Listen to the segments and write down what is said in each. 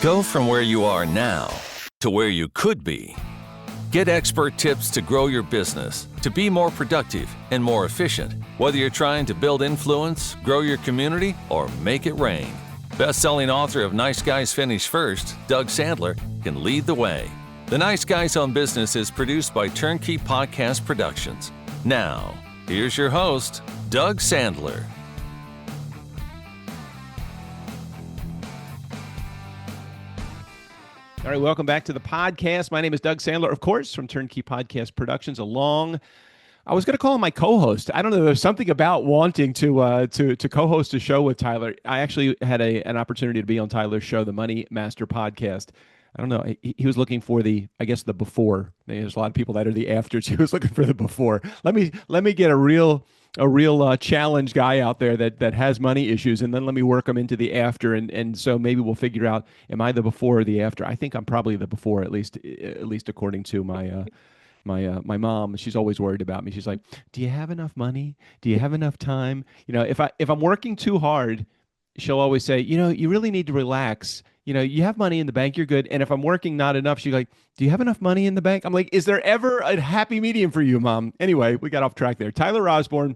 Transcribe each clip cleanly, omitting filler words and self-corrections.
Go from where you are now to where you could be. Get expert tips to grow your business, to be more productive and more efficient, whether you're trying to build influence, grow your community, or make it rain. Best-selling author of Nice Guys Finish First, Doug Sandler, can lead the way. The Nice Guys Own Business is produced by TurnKey Podcast Productions. Now, here's your host, Doug Sandler. All right, welcome back to the podcast. My name is Doug Sandler, of course, from TurnKey Podcast Productions. I was going to call him my co-host. I don't know. There's something about wanting to co-host a show with Tyler. I actually had an opportunity to be on Tyler's show, the Money Master Podcast. I don't know. He was looking for the before. There's a lot of people that are the afters. He was looking for the before. Let me get a real challenge guy out there that has money issues, and then let me work them into the after, and so maybe we'll figure out, am I the before or the after? I think I'm probably the before, at least according to my mom. She's always worried about me. She's like, do you have enough money? Do you have enough time? You know, if I'm working too hard, she'll always say, you really need to relax. You have money in the bank, you're good. And if I'm working not enough, she's like, do you have enough money in the bank? I'm like, is there ever a happy medium for you, Mom? Anyway, we got off track there. Tyler Osborne,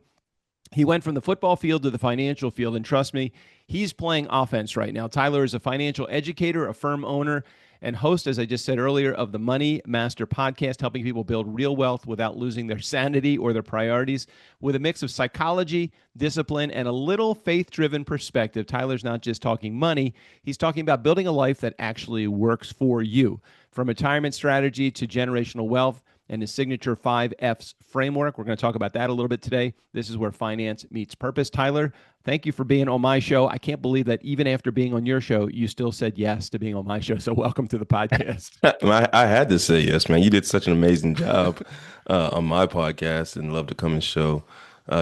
he went from the football field to the financial field, and trust me, he's playing offense right now. Tyler is a financial educator, a firm owner, and host, as I just said earlier, of the Money Master Podcast, helping people build real wealth without losing their sanity or their priorities. With a mix of psychology, discipline, and a little faith-driven perspective, Tyler's not just talking money, he's talking about building a life that actually works for you. From retirement strategy to generational wealth and his signature 5 F's framework. We're going to talk about that a little bit today. This is where finance meets purpose. Tyler, thank you for being on my show. I can't believe that even after being on your show, you still said yes to being on my show. So welcome to the podcast. I had to say yes, man. You did such an amazing job on my podcast, and love to come and show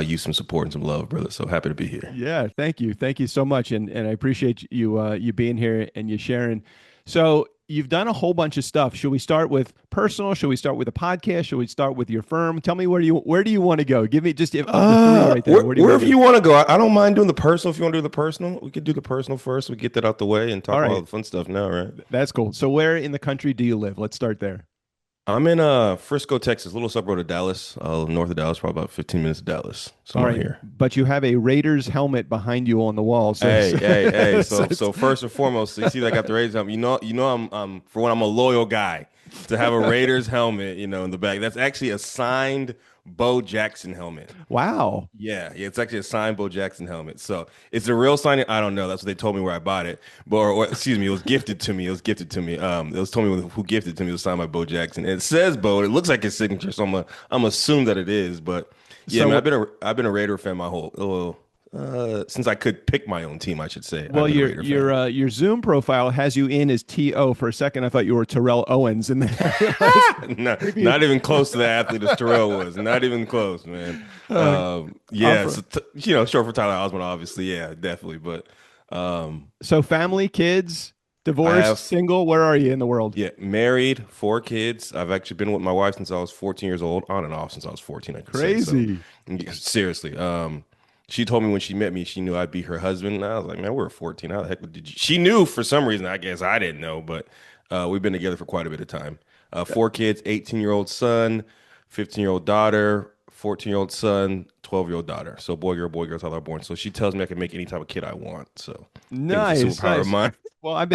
you some support and some love, brother. So happy to be here. Yeah, thank you. Thank you so much. And I appreciate you being here and you sharing. So you've done a whole bunch of stuff. Should we start with personal? Should we start with a podcast? Should we start with your firm? Tell me where do you want to go? Give me just the three right there. Wherever you want to go. I don't mind doing the personal. If you want to do the personal, we could do the personal first. We get that out the way and talk about all the fun stuff now, right? That's cool. So where in the country do you live? Let's start there. I'm in Frisco, Texas, a little suburb of Dallas, north of Dallas, probably about 15 minutes of Dallas. So I'm here. But you have a Raiders helmet behind you on the wall. So hey. So first and foremost, so you see that I got the Raiders helmet. You know I'm for one, I'm a loyal guy. To have a Raiders helmet, in the back. That's actually a signed Bo Jackson helmet. Wow. Yeah, it's actually a signed Bo Jackson helmet. So it's a real signing. I don't know. That's what they told me where I bought it. But excuse me, it was gifted to me. It was told me who gifted it to me. It was signed by Bo Jackson. And it says Bo. It looks like his signature, so I'm assuming that it is. But yeah, so, I've been a Raider fan my whole since I could pick my own team, I should say. Well, your Zoom profile has you in as T.O. For a second, I thought you were Terrell Owens, and then not even close to the athlete as Terrell was. Not even close, man. Short for Tyler Osborne, obviously. Yeah, definitely. But so family, kids, divorced, single. Where are you in the world? Yeah, married, 4 kids. I've actually been with my wife since I was 14 years old, on and off since I was 14. I could Crazy. Say. So, seriously. She told me when she met me, she knew I'd be her husband. And I was like, man, we're 14. How the heck did you? She knew for some reason. I guess I didn't know, but we've been together for quite a bit of time. 4 kids, 18-year-old son, 15-year-old daughter, 14-year-old son, 12-year-old daughter. So boy, girl, Tyler Osborne. So she tells me I can make any type of kid I want. So nice. Superpower of mine. Well, I've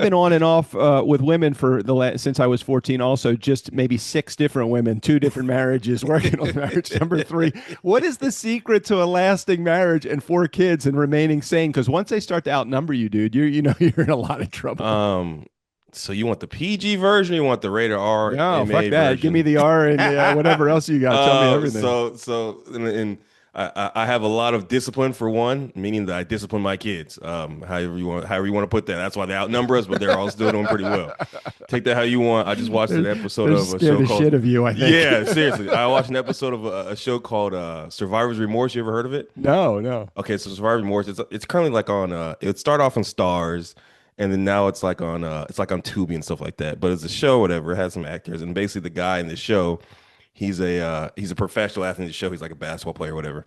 been on and off with women for since I was 14. Also, just maybe 6 different women, 2 different marriages, working on marriage number 3. What is the secret to a lasting marriage and 4 kids and remaining sane? Because once they start to outnumber you, dude, you're in a lot of trouble. So you want the PG version? Or you want the rated R? No, MA fuck that. Version? Give me the R and whatever else you got. Tell me everything. So I have a lot of discipline for one, meaning that I discipline my kids. However you want to put that. That's why they outnumber us, but they're all still doing pretty well. Take that how you want. I just watched an episode of a show called. Shit of you, I think. Yeah, seriously. I watched an episode of a show called Survivor's Remorse. You ever heard of it? No. Okay, so Survivor's Remorse. It's currently like on. It started off on Stars. And then now it's like on Tubi and stuff like that. But it's a show, whatever. It has some actors, and basically the guy in the show, he's a professional athlete in the show. He's like a basketball player, or whatever.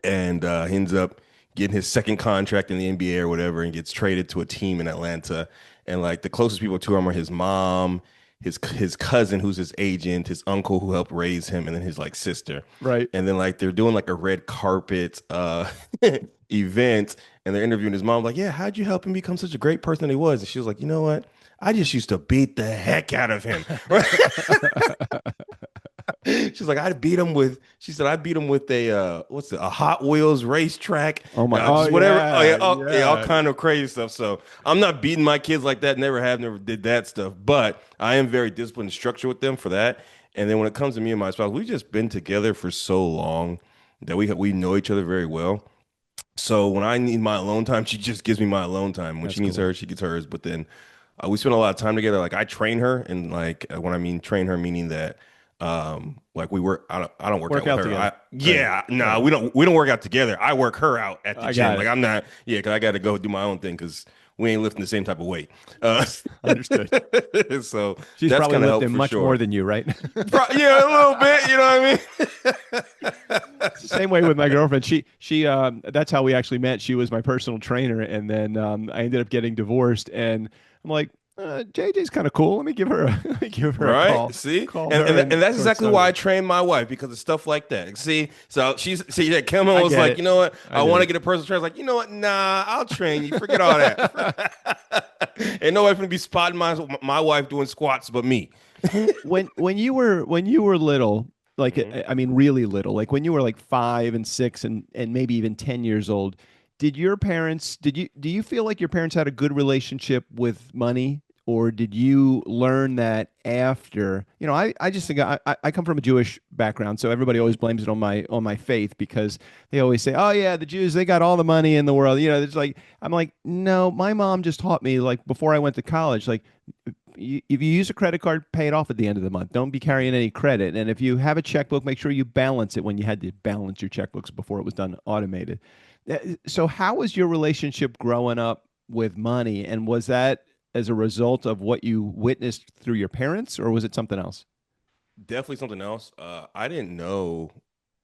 And he ends up getting his second contract in the NBA or whatever, and gets traded to a team in Atlanta. And like the closest people to him are his mom, his cousin who's his agent, his uncle who helped raise him, and then his like sister. Right. And then like they're doing like a red carpet event, and they're interviewing his mom, like, yeah, how'd you help him become such a great person that he was? And she was like, you know what? I just used to beat the heck out of him. She's like, she said, I beat him with a Hot Wheels racetrack. Oh my, Just whatever. yeah, Oh, yeah, all yeah. kind of crazy stuff. So I'm not beating my kids like that. Never did that stuff. But I am very disciplined and structured with them for that. And then when it comes to me and my spouse, we've just been together for so long that we know each other very well. So when I need my alone time, she just gives me my alone time. When That's she needs cool. hers, she gets hers. But then we spend a lot of time together. Like I train her, and like when I mean train her, meaning that like we work. I don't work out with her. together. Yeah, Right. no, Right. we don't work out together. I work her out at the I gym. got Like it. I'm not. Yeah, because I got to go do my own thing because we ain't lifting the same type of weight. Uh, Understood. so She's that's probably kind of helped lifting for much sure. more than you, right? Yeah, a little bit. You know what I mean? Same way with my girlfriend. She that's how we actually met. She was my personal trainer, and then I ended up getting divorced. And I'm like, JJ's kind of cool. Let me give her let me give her a Right. call. See, Call and, her, and that's so it exactly why I started. train my wife because of stuff like that. So that Kim was get like, it. you know what, I I get want to it. get a personal trainer. I was like, you know what, nah, I'll train you. Forget all that. Ain't nobody gonna be spotting my wife doing squats but me. When you were little, like Mhm. I mean really little, like when you were like 5 and 6 and maybe even 10 years old, do you feel like your parents had a good relationship with money? Or did you learn that after? I just think I come from a Jewish background, so everybody always blames it on my faith because they always say, "Oh yeah, the Jews, they got all the money in the world." It's like I'm like, no, my mom just taught me like before I went to college, like if you use a credit card, pay it off at the end of the month. Don't be carrying any credit. And if you have a checkbook, make sure you balance it when you had to balance your checkbooks before it was done automated. So, how was your relationship growing up with money? And was that as a result of what you witnessed through your parents, or was it something else? Definitely something else. I didn't know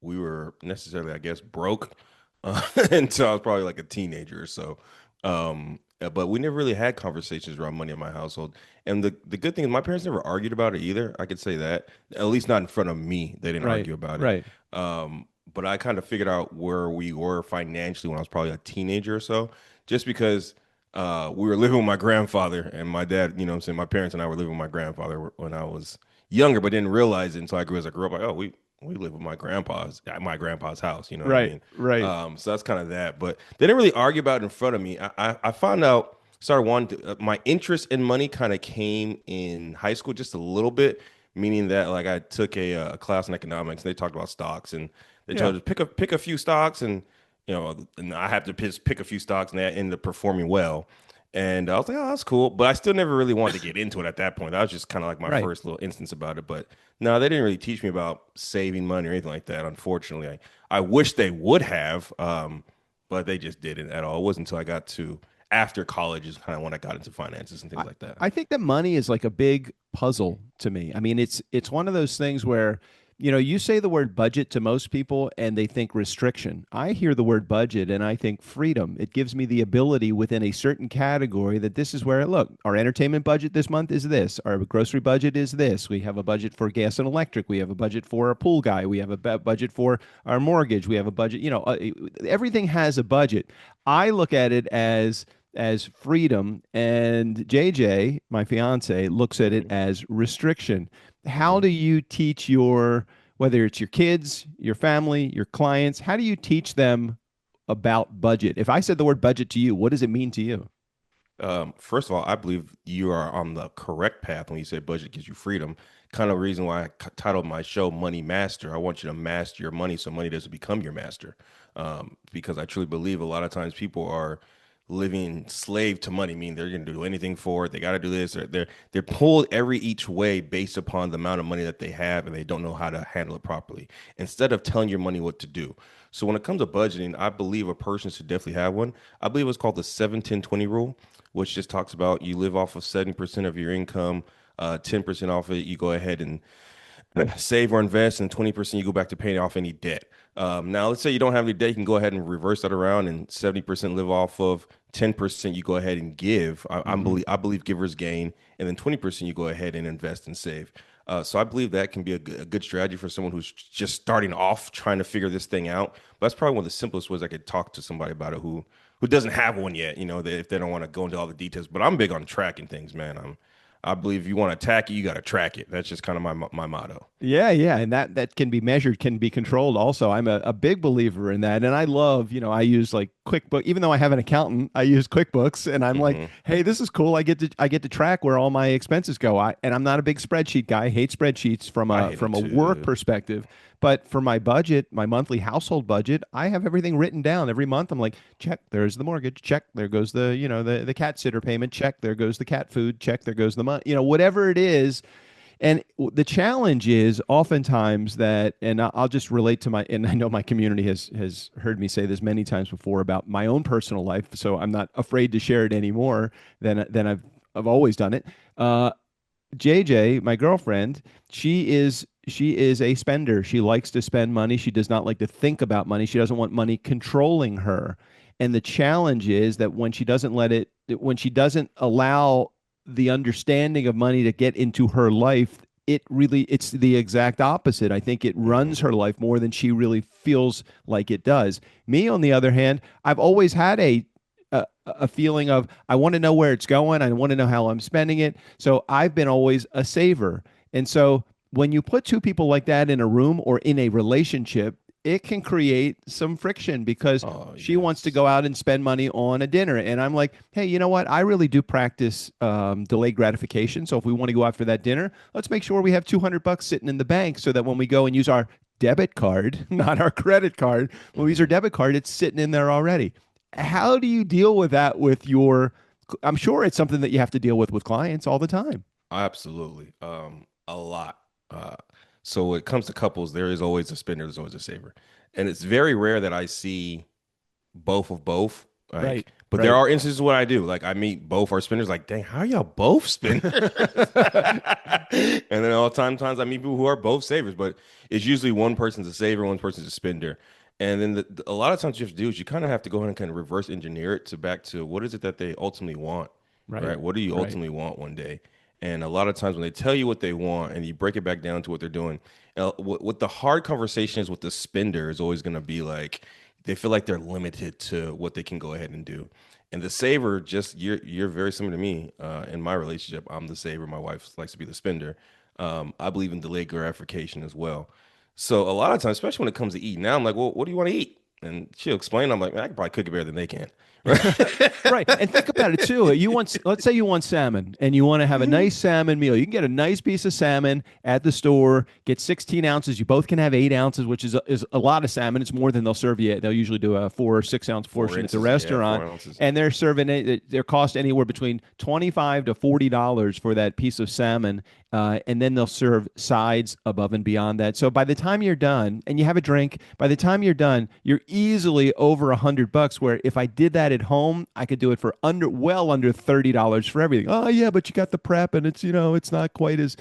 we were necessarily, I guess, broke until I was probably like a teenager or so. But we never really had conversations around money in my household. And the good thing is my parents never argued about it either. I could say that. At least not in front of me. They didn't Right, argue about it. right. But I kind of figured out where we were financially when I was probably a teenager or so, just because we were living with my grandfather and my dad, you know what I'm saying? My parents and I were living with my grandfather when I was younger, but didn't realize it until as I grew up. Like, oh, we live with my grandpa's at my grandpa's house. You know what I Right, mean? right. So that's kind of that. But they didn't really argue about it in front of me. I found out started wanting to, my interest in money kind of came in high school just a little bit, meaning that like I took a class in economics. And they talked about stocks and they Yeah. told us pick a few stocks and I have to pick a few stocks and that ended up performing well. And I was like, oh, that's cool. But I still never really wanted to get into it at that point. That was just kind of like my Right. first little instance about it. But no, they didn't really teach me about saving money or anything like that. Unfortunately, I wish they would have, but they just didn't at all. It wasn't until I got to after college is kind of when I got into finances and I, things like that. I think that money is like a big puzzle to me. I mean, it's one of those things where, you say the word budget to most people and they think restriction. I hear the word budget and I think freedom. It gives me the ability within a certain category that this is where, look, our entertainment budget this month is this. Our grocery budget is this. We have a budget for gas and electric. We have a budget for a pool guy. We have a budget for our mortgage. We have a budget, everything has a budget. I look at it as freedom, and JJ, my fiance, looks at it Hmm. as restriction. How Hmm. do you teach whether it's your kids, your family, your clients, how do you teach them about budget? If I said the word budget to you, what does it mean to you? First of all, I believe you are on the correct path when you say budget gives you freedom. Kind of reason why I titled my show Money Master. I want you to master your money so money doesn't become your master. Because I truly believe a lot of times people are living slave to money, meaning they're going to do anything for it. They got to do this. They're pulled every each way based upon the amount of money that they have, and they don't know how to handle it properly. Instead of telling your money what to do. So when it comes to budgeting, I believe a person should definitely have one. I believe it's called the 7-10-20 rule, which just talks about you live off of 70% of your income, 10% off of it. You go ahead and save or invest, and 20% you go back to paying off any debt. Now, let's say you don't have any debt, you can go ahead and reverse that around, and 70% live off of, 10% you go ahead and give. I believe givers gain, and then 20% you go ahead and invest and save. So I believe that can be a good strategy for someone who's just starting off trying to figure this thing out. But that's probably one of the simplest ways I could talk to somebody about it who doesn't have one yet. If they don't want to go into all the details. But I'm big on tracking things, man. I believe if you want to attack it, you got to track it. That's just kind of my motto. Yeah, yeah, and that can be measured, can be controlled. Also, I'm a big believer in that, and I love, I use like QuickBooks. Even though I have an accountant, I use QuickBooks, and I'm like, hey, this is cool. I get to track where all my expenses go. And I'm not a big spreadsheet guy. I hate spreadsheets from a work perspective. But for my budget, my monthly household budget, I have everything written down every month. I'm like, check, there's the mortgage, check, there goes the cat sitter payment, check, there goes the cat food, check, there goes the money, whatever it is. And the challenge is oftentimes that, and I'll just relate to and I know my community has heard me say this many times before about my own personal life, so I'm not afraid to share it anymore than I've always done it. JJ, my girlfriend, she is a spender. She likes to spend money. She does not like to think about money. She doesn't want money controlling her. And the challenge is that when she doesn't allow the understanding of money to get into her life, it's the exact opposite. I think it runs her life more than she really feels like it does. Me, on the other hand, I've always had a feeling of, I want to know where it's going. I want to know how I'm spending it. So I've been always a saver. And so when you put two people like that in a room or in a relationship, it can create some friction because she wants to go out and spend money on a dinner. And I'm like, hey, you know what? I really do practice delayed gratification. So if we want to go out for that dinner, let's make sure we have $200 sitting in the bank so that when we go and use our debit card, not our credit card, when we use our debit card, it's sitting in there already. How do you deal with that I'm sure it's something that you have to deal with clients all the time. Absolutely. A lot. So when it comes to couples, there is always a spender, there's always a saver. And it's very rare that I see both of both. Right. But there are instances where I do. Like I meet both our spenders, like, dang, how are y'all both spenders? And then all times I meet people who are both savers, but it's usually one person's a saver, one person's a spender. And then a lot of times you have to do is you kind of have to go ahead and kind of reverse engineer it back to what is it that they ultimately want, right? What do you ultimately want one day? And a lot of times when they tell you what they want and you break it back down to what they're doing, what the hard conversation is with the spender is always going to be like, they feel like they're limited to what they can go ahead and do. And the saver, you're very similar to me in my relationship. I'm the saver. My wife likes to be the spender. I believe in delayed gratification as well. So a lot of times, especially when it comes to eating, now I'm like, well, what do you want to eat? And she'll explain. I'm like, man, I can probably cook it better than they can. Right. And think about it too. Let's say you want salmon and you want to have a nice salmon meal. You can get a nice piece of salmon at the store, get 16 ounces. You both can have 8 ounces, which is a lot of salmon. It's more than they'll serve you. They'll usually do a 4 or 6 ounce portion at the restaurant. And they're serving it. Their cost anywhere between $25 to $40 for that piece of salmon. And then they'll serve sides above and beyond that. So by the time you're done and you have a drink, by the time you're done, you're easily over $100. Where if I did that at home, I could do it for well under $30 for everything. Oh yeah, but you got the prep and it's not quite as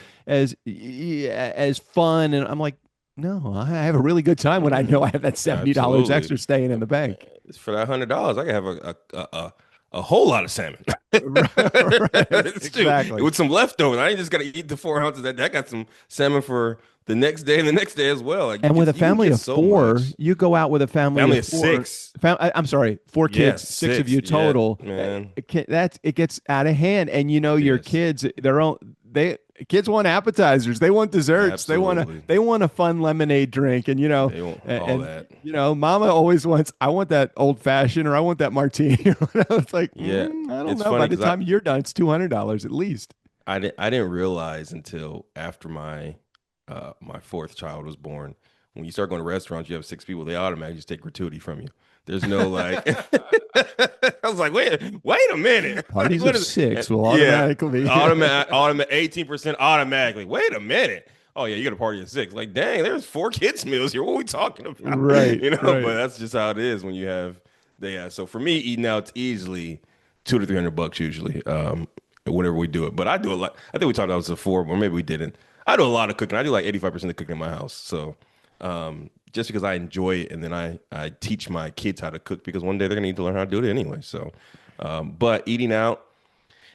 fun. And I'm like, no, I have a really good time when I know I have that $70 extra staying in the bank. For that $100, I can have a whole lot of salmon. Right. Exactly. With some leftovers. I ain't just got to eat the 4 ounces. That got some salmon for the next day and the next day as well. Like, and with a family of four, you go out with a family of four, 6. I'm sorry, 4 kids, 6 of you total. Yeah, man. It gets out of hand. And your kids, kids want appetizers. They want desserts. Absolutely. They want a fun lemonade drink. And they want all that. Mama always wants, I want that old fashioned or I want that martini. It's like, I don't know. By the time you're done, it's $200 at least. I didn't realize until after my 4th child was born. When you start going to restaurants, you have 6 people, they automatically just take gratuity from you. There's no like, I was like, wait a minute. Parties of 6 will automatically. Automatic 18% automatically. Wait a minute. Oh yeah, you got a party of 6. Like, dang, there's 4 kids meals here. What are we talking about? Right. Right. But that's just how it is when you have so for me, eating out, it's easily $200 to $300 usually. Whenever we do it. But I do a lot. I think we talked about this before, or maybe we didn't. I do a lot of cooking. I do like 85% of cooking in my house. So just because I enjoy it, and then I teach my kids how to cook because one day they're gonna need to learn how to do it anyway. So, but eating out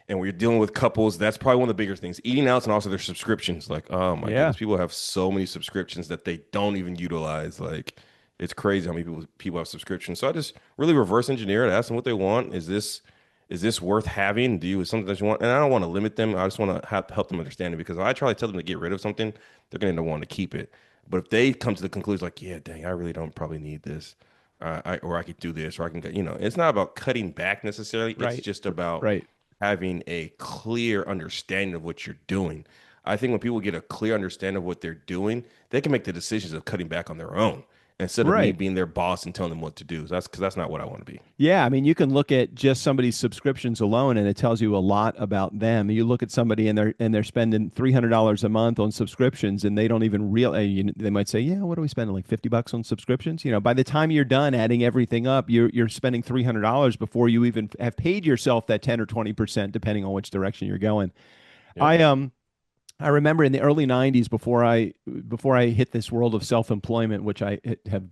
and when you're dealing with couples, that's probably one of the bigger things. Eating outs and also their subscriptions. Like, oh my Yeah. goodness, people have so many subscriptions that they don't even utilize. Like, it's crazy how many people have subscriptions. So I just really reverse engineer it, ask them what they want. Is this worth having? Do you is something that you want? And I don't want to limit them. I just want to help them understand it because if I try to tell them to get rid of something, they're going to want to keep it. But if they come to the conclusion like, yeah, dang, I really don't probably need this, or I could do this, or I can get, it's not about cutting back necessarily. It's Right. just about Right. having a clear understanding of what you're doing. I think when people get a clear understanding of what they're doing, they can make the decisions of cutting back on their own instead of me Right. being their boss and telling them what to do. So that's not what I want to be. Yeah, I mean, you can look at just somebody's subscriptions alone, and it tells you a lot about them. You look at somebody and they're spending $300 a month on subscriptions, and they don't even realize. They might say, "Yeah, what are we spending? Like $50 on subscriptions?" By the time you're done adding everything up, you're spending $300 before you even have paid yourself that 10 or 20%, depending on which direction you're going. Yep. I remember in the early '90s, before I hit this world of self-employment, which I have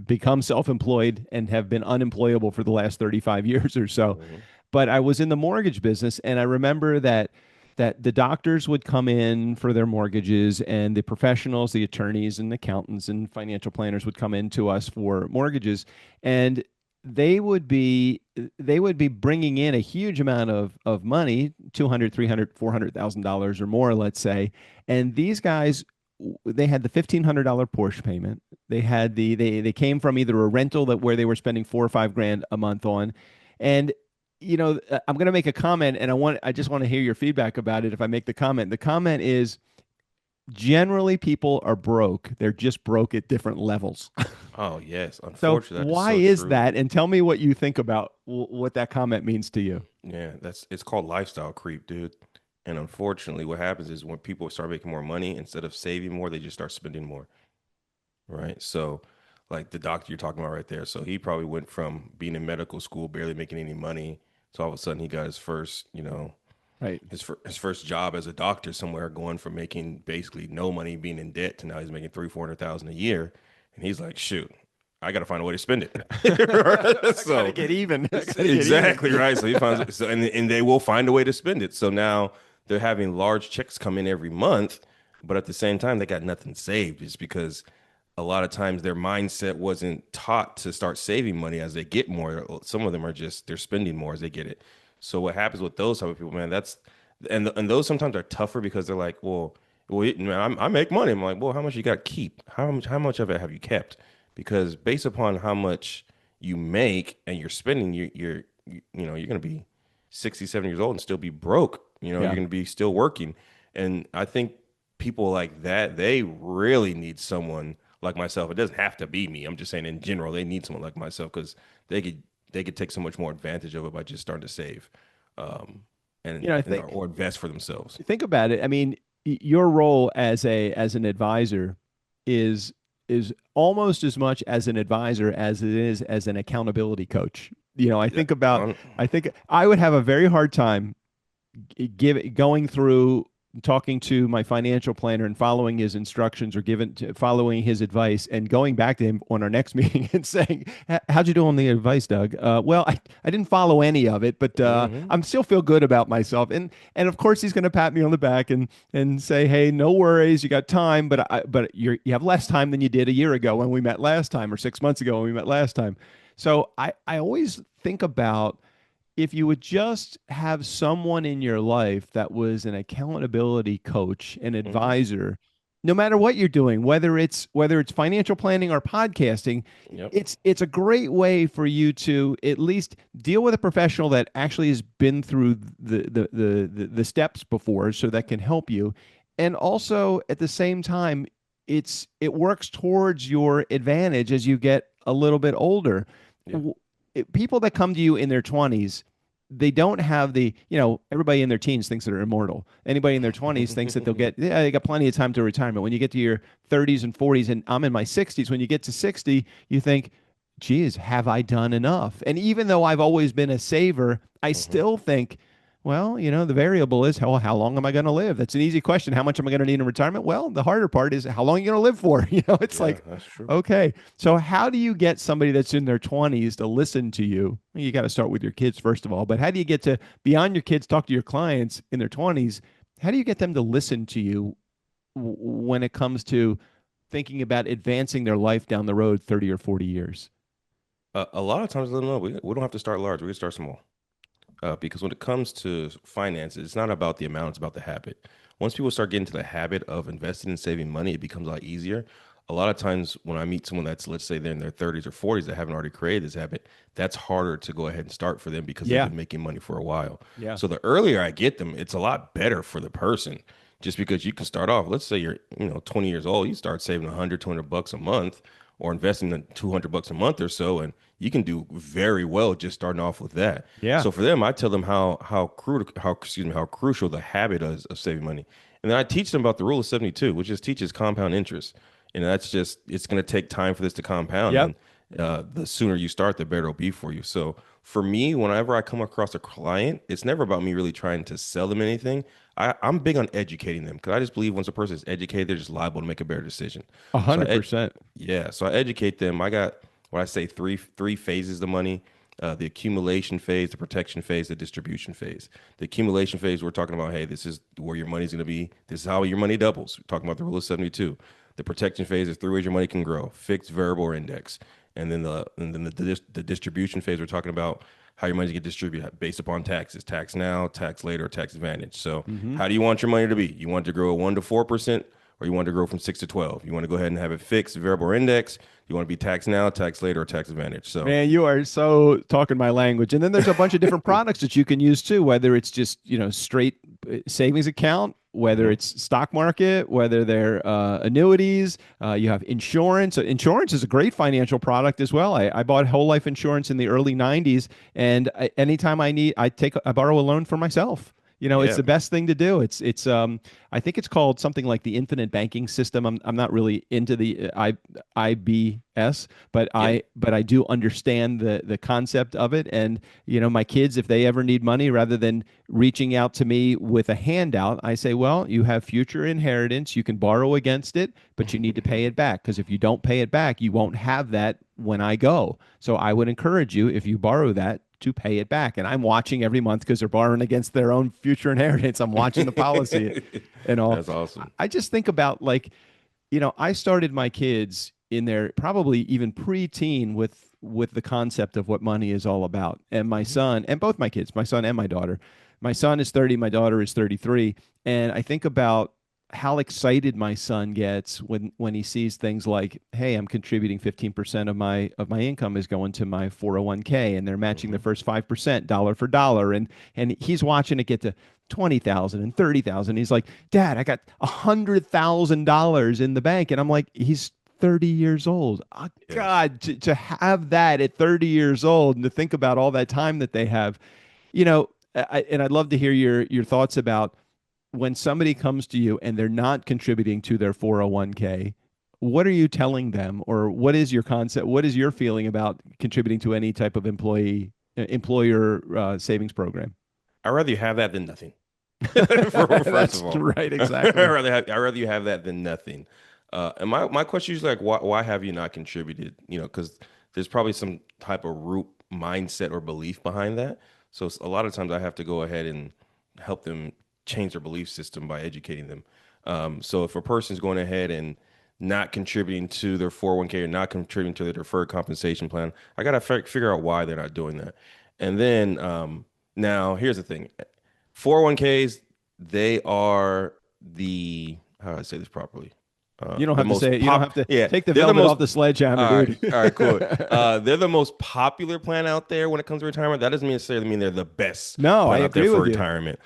become self-employed and have been unemployable for the last 35 years or so. Mhm. But I was in the mortgage business, and I remember that the doctors would come in for their mortgages, and the professionals, the attorneys and accountants and financial planners would come in to us for mortgages, and they would be bringing in a huge amount of money, 200, 300, $400,000 or more, let's say. And these guys, they had the $1,500 Porsche payment. They came from either a rental that where they were spending 4 or 5 grand a month on. And I'm going to make a comment, and I just want to hear your feedback about it. If I make the comment is, generally people are broke. They're just broke at different levels. Oh yes, So unfortunately, that is why so is true. that? And tell me what you think about what that comment means to you. Yeah, it's called lifestyle creep, dude. And unfortunately, what happens is when people start making more money, instead of saving more, they just start spending more, right? So, like the doctor you're talking about right there, so he probably went from being in medical school, barely making any money, to all of a sudden he got his first, Right. his first job as a doctor somewhere, going from making basically no money, being in debt, to now he's making 300,000, 400,000 a year, and he's like, shoot, I got to find a way to spend it. Gotta So get even. I gotta get exactly even. right. So he finds so, and they will find a way to spend it. So now they're having large checks come in every month, but at the same time they got nothing saved. It's because a lot of times their mindset wasn't taught to start saving money as they get more. Some of them are just they're spending more as they get it. So what happens with those type of people, man? And those sometimes are tougher because they're like, well, man, I make money. I'm like, well, how much you got to keep? How much of it have you kept? Because based upon how much you make and you're spending, you're going to be 60, 70 years old and still be broke. You're Yeah. going to be still working. And I think people like that, they really need someone like myself. It doesn't have to be me. I'm just saying in general, they need someone like myself because they could take so much more advantage of it by just starting to save, You know, I or think invest for themselves. think about it. I mean, your role as an advisor is almost as much as an advisor as it is as an accountability coach. Yeah. I think I would have a very hard time going through talking to my financial planner and following his instructions or following his advice and going back to him on our next meeting and saying, how'd you do on the advice, Doug? Well, I didn't follow any of it, but Hmm. I'm still feel good about myself. And of course he's going to pat me on the back and say, hey, no worries, you got time, but you have less time than you did a year ago when we met last time, or 6 months ago when we met last time. So I always think about, if you would just have someone in your life that was an accountability coach, an Hmm. advisor, no matter what you're doing, whether it's financial planning or podcasting, Yep. it's a great way for you to at least deal with a professional that actually has been through the steps before, so that can help you. And also at the same time, it works towards your advantage as you get a little bit older. Yeah. People that come to you in their 20s, they don't have everybody in their teens thinks they're immortal. Anybody in their 20s thinks that they got plenty of time to retirement. When you get to your 30s and 40s, and I'm in my 60s, when you get to 60, you think, geez, have I done enough? And even though I've always been a saver, I Hmm. still think, Well, the variable is how long am I going to live? That's an easy question. How much am I going to need in retirement? Well, the harder part is how long are you going to live for? It's Yeah, like, that's true. okay. So how do you get somebody that's in their 20s to listen to you? Well, you got to start with your kids first of all, but how do you get to beyond your kids, talk to your clients in their 20s? How do you get them to listen to you when it comes to thinking about advancing their life down the road 30 or 40 years? A lot of times, let them know we don't have to start large. We can start small. Because when it comes to finances, it's not about the amount, it's about the habit. Once people start getting to the habit of investing and saving money, it becomes a lot easier. A lot of times when I meet someone that's, let's say they're in their 30s or 40s that haven't already created this habit, that's harder to go ahead and start for them because they've Yeah. been making money for a while. Yeah. So the earlier I get them, it's a lot better for the person. Just because you can start off, let's say you're, 20 years old, you start saving 100, 200 bucks a month or investing in 200 bucks a month or so, and you can do very well just starting off with that. Yeah. So for them, I tell them how crucial the habit is of saving money, and then I teach them about the rule of 72, which just teaches compound interest, and that's just it's going to take time for this to compound, Yep. and the sooner you start, the better it'll be for you. So for me, whenever I come across a client, it's never about me really trying to sell them anything. I'm big on educating them because I just believe once a person is educated, they're just liable to make a better decision. A So hundred percent. yeah, so I educate them. I got what I say three phases of money: the accumulation phase, the protection phase, the distribution phase. The accumulation phase, we're talking about, hey, this is where your money's going to be. This is how your money doubles. We're talking about the rule of 72. The protection phase is three ways your money can grow: fixed, variable, or index. And then the distribution phase, we're talking about how your money get distributed based upon taxes: tax now, tax later, or tax advantage. So, Mm-hmm. how do you want your money to be? You want it to grow 1 to 4%, or you want to grow from 6 to 12? You want to go ahead and have it fixed, variable, or index? You want to be tax now, tax later, or tax advantage? So, Man, you are so talking my language. And then there's a bunch of different products that you can use too, whether it's just, straight savings account, whether mhm. it's stock market, whether they're annuities, you have insurance. Insurance is a great financial product as well. I bought whole life insurance in the early 90s. And anytime I borrow a loan for myself. It's Yeah. the best thing to do. I think it's called something like the infinite banking system. I'm not really into the IBS, but Yep. I do understand the concept of it. And my kids, if they ever need money, rather than reaching out to me with a handout, I say, well, you have future inheritance. You can borrow against it, but you need to pay it back, because if you don't pay it back, you won't have that when I go. So I would encourage you, if you borrow that, to pay it back. And I'm watching every month because they're borrowing against their own future inheritance. I'm watching the policy and all. That's awesome. I just think about, like, I started my kids in their probably even pre-teen with the concept of what money is all about. And my Mhm. son, and both my kids, my son and my daughter. My son is 30, my daughter is 33, and I think about how excited my son gets when he sees things like, hey, I'm contributing 15% of my income is going to my 401k, and they're matching the Mhm. first 5% dollar for dollar, and he's watching it get to 20,000 and 30,000. He's like, Dad, I got $100,000 in the bank. And I'm like, he's 30 years old. Oh, Yes. God, to have that at 30 years old and to think about all that time that they have, and I'd love to hear your thoughts about when somebody comes to you and they're not contributing to their 401k. What are you telling them, or what is your concept? What is your feeling about contributing to any type of employer savings program? I'd rather you have that than nothing. First That's of all, right, I'd exactly. rather you have that than nothing. And my question is like, why have you not contributed? Because there's probably some type of root mindset or belief behind that. So a lot of times I have to go ahead and help them change their belief system by educating them. So if a person's going ahead and not contributing to their 401k or not contributing to their deferred compensation plan, I got to figure out why they're not doing that. And then now here's the thing. 401ks, they are how do I say this properly? You don't The have to most say it. You don't have to yeah, take the they're the velvet most off the sledgehammer, dude. all right, cool. They're the most popular plan out there when it comes to retirement. That doesn't necessarily mean they're the best No, I plan out there agree for with you. retirement.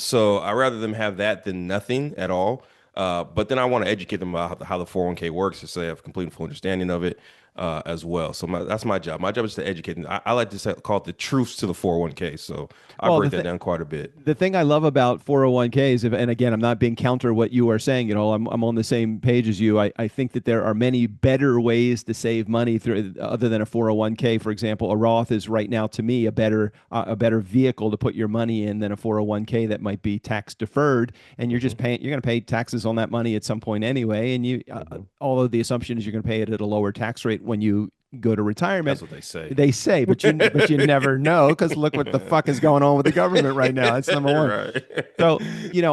So I rather them have that than nothing at all. But then I want to educate them about how the 401k works, so they have a complete and full understanding of it. as well. So that's my job. My job is to educate them. I like to call it the truths to the 401k. So I Well, break that down quite a bit. the thing I love about 401ks, and again, I'm not being counter what you are saying, I'm on the same page as you. I think that there are many better ways to save money through other than a 401k. For example, a Roth is right now to me a better vehicle to put your money in than a 401k that might be tax deferred, and you're just paying. You're going to pay taxes on that money at some point anyway, and although the assumption is you're going to pay it at a lower tax rate when you go to retirement. That's what they say. They say, but you never know, because look what the fuck is going on with the government right now. That's number one. Right. So,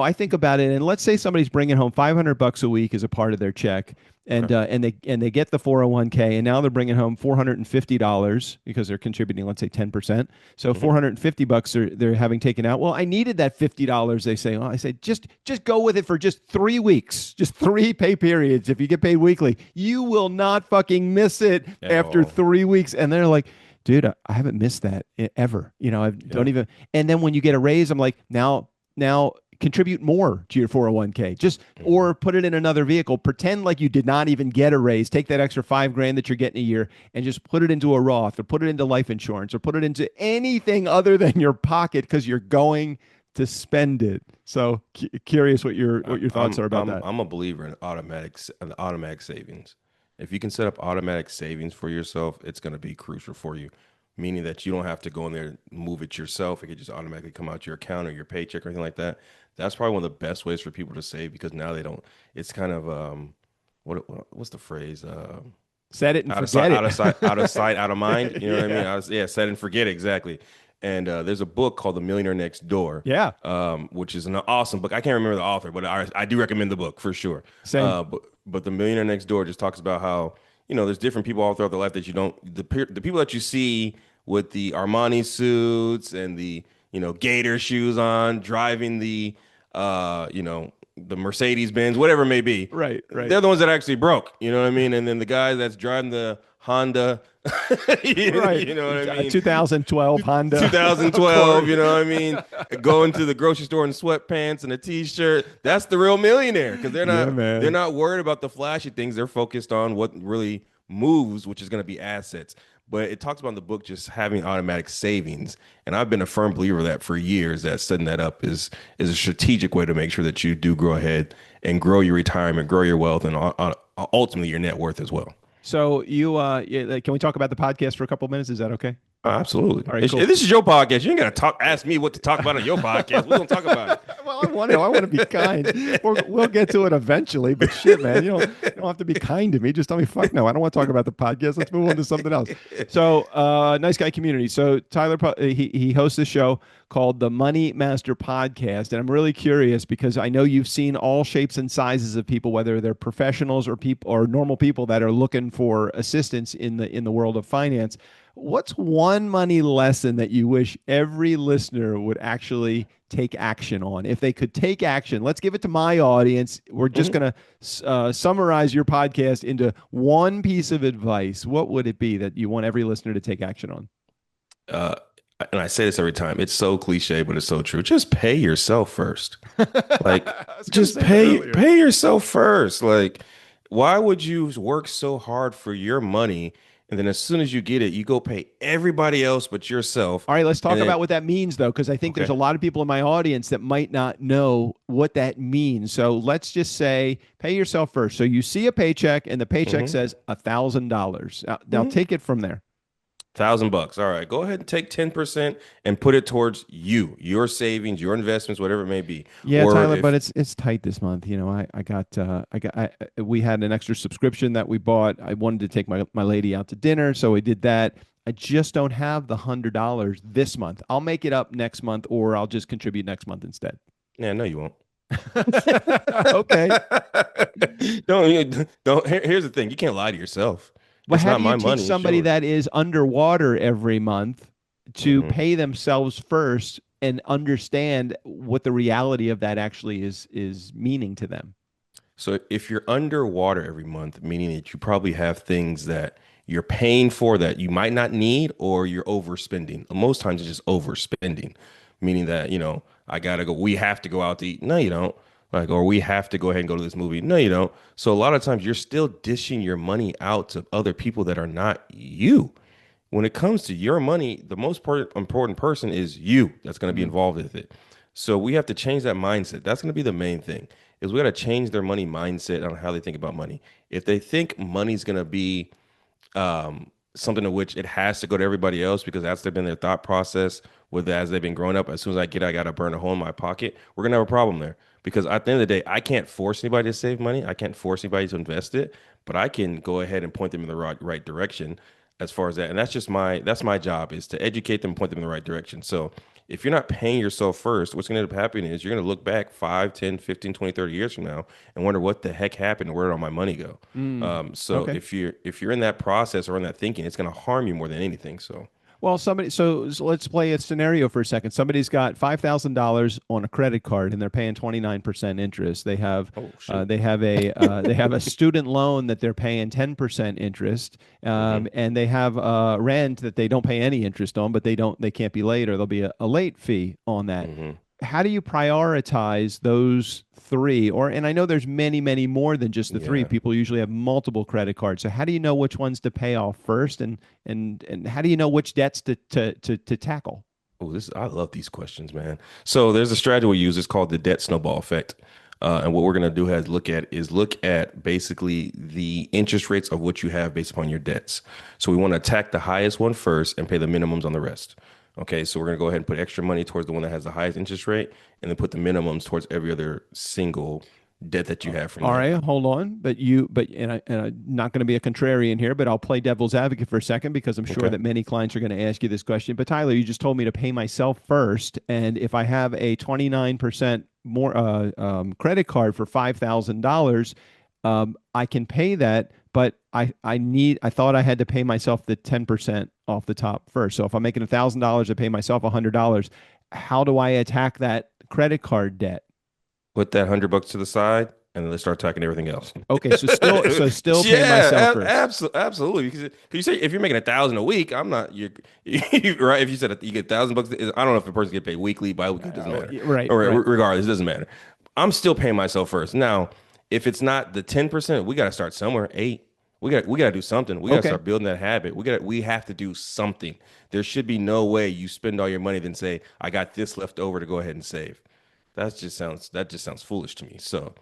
I think about it, and let's say somebody's bringing home $500 a week as a part of their check, and they get the 401k, and now they're bringing home $450 because they're contributing, let's say 10%. So $450 they're having taken out. Well, I needed that $50. They say. Well, I say just go with it for just 3 weeks, just 3 pay periods. If you get paid weekly, you will not fucking miss it after 3 weeks. And they're like, dude, I haven't missed that ever. I don't even. And then when you get a raise, I'm like, now contribute more to your 401k, or put it in another vehicle. Pretend like you did not even get a raise. Take that extra $5,000 that you're getting a year and just put it into a Roth, or put it into life insurance, or put it into anything other than your pocket, because you're going to spend it. So curious what your thoughts are about that. I'm a believer in automatic savings. If you can set up automatic savings for yourself, it's going to be crucial for you. Meaning that you don't have to go in there and move it yourself. It could just automatically come out your account or your paycheck or anything like that. That's probably one of the best ways for people to save, because now they don't. It's kind of what's the phrase? Set it and forget it. Out of sight, out of mind. You know what I mean? Set and forget, exactly. And there's a book called The Millionaire Next Door. Yeah. Which is an awesome book. I can't remember the author, but I do recommend the book for sure. Same. But The Millionaire Next Door just talks about how, there's different people all throughout their life that you don't, the people that you see with the Armani suits and the, gator shoes on, driving the, the Mercedes Benz, whatever it may be. Right. They're the ones that actually broke, you know what I mean? And then the guy that's driving the Honda, you know what I mean? 2012 Honda. 2012, you know what I mean? Going to the grocery store in sweatpants and a t-shirt. That's the real millionaire, because they're not worried about the flashy things. They're focused on what really moves, which is going to be assets. But it talks about in the book just having automatic savings. And I've been a firm believer of that for years, that setting that up is a strategic way to make sure that you do grow ahead and grow your retirement, grow your wealth, and ultimately your net worth as well. So can we talk about the podcast for a couple of minutes? Is that okay? Absolutely. All right, cool. This is your podcast. You ain't got to ask me what to talk about on your podcast. We're going to talk about it. Well, I want to be kind. We'll get to it eventually, but shit, man, you don't have to be kind to me. Just tell me, fuck no, I don't want to talk about the podcast. Let's move on to something else. So, Nice Guy Community. So Tyler, he hosts a show called the Money Master Podcast, and I'm really curious because I know you've seen all shapes and sizes of people, whether they're professionals or people or normal people that are looking for assistance in the world of finance. What's one money lesson that you wish every listener would actually take action on? If they could take action, let's give it to my audience. We're just going to summarize your podcast into one piece of advice. What would it be that you want every listener to take action on? And I say this every time. It's so cliche, but it's so true. Just pay yourself first. Like, just pay yourself first. Like, why would you work so hard for your money? And then as soon as you get it, you go pay everybody else but yourself. All right, let's talk about what that means, though, because I think there's a lot of people in my audience that might not know what that means. So let's just say pay yourself first. So you see a paycheck and the paycheck says $1,000. Now take it from there. $1,000. All right, go ahead and take 10% and put it towards your savings, your investments, whatever it may be. Yeah, or Tyler, but it's tight this month. You know, we had an extra subscription that we bought. I wanted to take my lady out to dinner, so we did that. I just don't have the $100 this month. I'll make it up next month, or I'll just contribute next month instead. Yeah, no, you won't. Okay. Don't. Here's the thing: you can't lie to yourself. But it's how not do my you teach money, somebody that is underwater every month to pay themselves first and understand what the reality of that actually is meaning to them? So if you're underwater every month, meaning that you probably have things that you're paying for that you might not need, or you're overspending. Most times it's just overspending, meaning that, we have to go out to eat. No, you don't. Like, or we have to go ahead and go to this movie. No, you don't. So a lot of times you're still dishing your money out to other people that are not you. When it comes to your money, the most important person is you that's going to be involved with it. So we have to change that mindset. That's going to be the main thing. Is we got to change their money mindset on how they think about money. If they think money's going to be something in which it has to go to everybody else because that's been their thought process with as they've been growing up. As soon as I got to burn a hole in my pocket. We're gonna have a problem there because at the end of the day, I can't force anybody to save money. I can't force anybody to invest it, but I can go ahead and point them in the right direction as far as that. And that's my job is to educate them, point them in the right direction. So if you're not paying yourself first, what's going to end up happening is you're going to look back 5, 10, 15, 20, 30 years from now and wonder what the heck happened and where did all my money go? So Okay. if you're in that process or in that thinking, it's going to harm you more than anything. So Well, so let's play a scenario for a second. Somebody's got $5,000 on a credit card and they're paying 29% interest. They have shoot. they have a student loan that they're paying 10% interest, and they have rent that they don't pay any interest on, but they can't be late or there'll be a late fee on that. How do you prioritize those three? And I know there's many more than just the three. Yeah. People usually have multiple credit cards. So how do you know which ones to pay off first, and how do you know which debts to tackle? Oh, I love these questions, man. So there's a strategy we use. It's called the debt snowball effect. And what we're going to do is look at basically the interest rates of what you have based upon your debts. So we want to attack the highest one first and pay the minimums on the rest. Okay, so we're going to go ahead and put extra money towards the one that has the highest interest rate and then put the minimums towards every other single debt that you have from All there. right, hold on. I'm not going to be a contrarian here, but I'll play devil's advocate for a second because I'm sure Okay. that many clients are going to ask you this question. But Tyler, you just told me to pay myself first, and if I have a 29% more credit card for $5,000, I can pay that, but I thought I had to pay myself the 10% off the top first. So if I'm making $1,000, I pay myself $100. How do I attack that credit card debt? Put that $100 to the side and then let's start attacking everything else. Okay, so still pay Yeah, myself first. absolutely. Because you say if you're making 1,000 a week, I'm not you right. If you said you get $1,000, I don't know if a person get paid weekly, bi-weekly, it doesn't matter. Right, Or right. regardless, it doesn't matter. I'm still paying myself first. Now, if it's not the 10%, we got to start somewhere. 8. We got to do something. We got to Okay. start building that habit. We have to do something. There should be no way you spend all your money then say I got this left over to go ahead and save. That just sounds foolish to me. So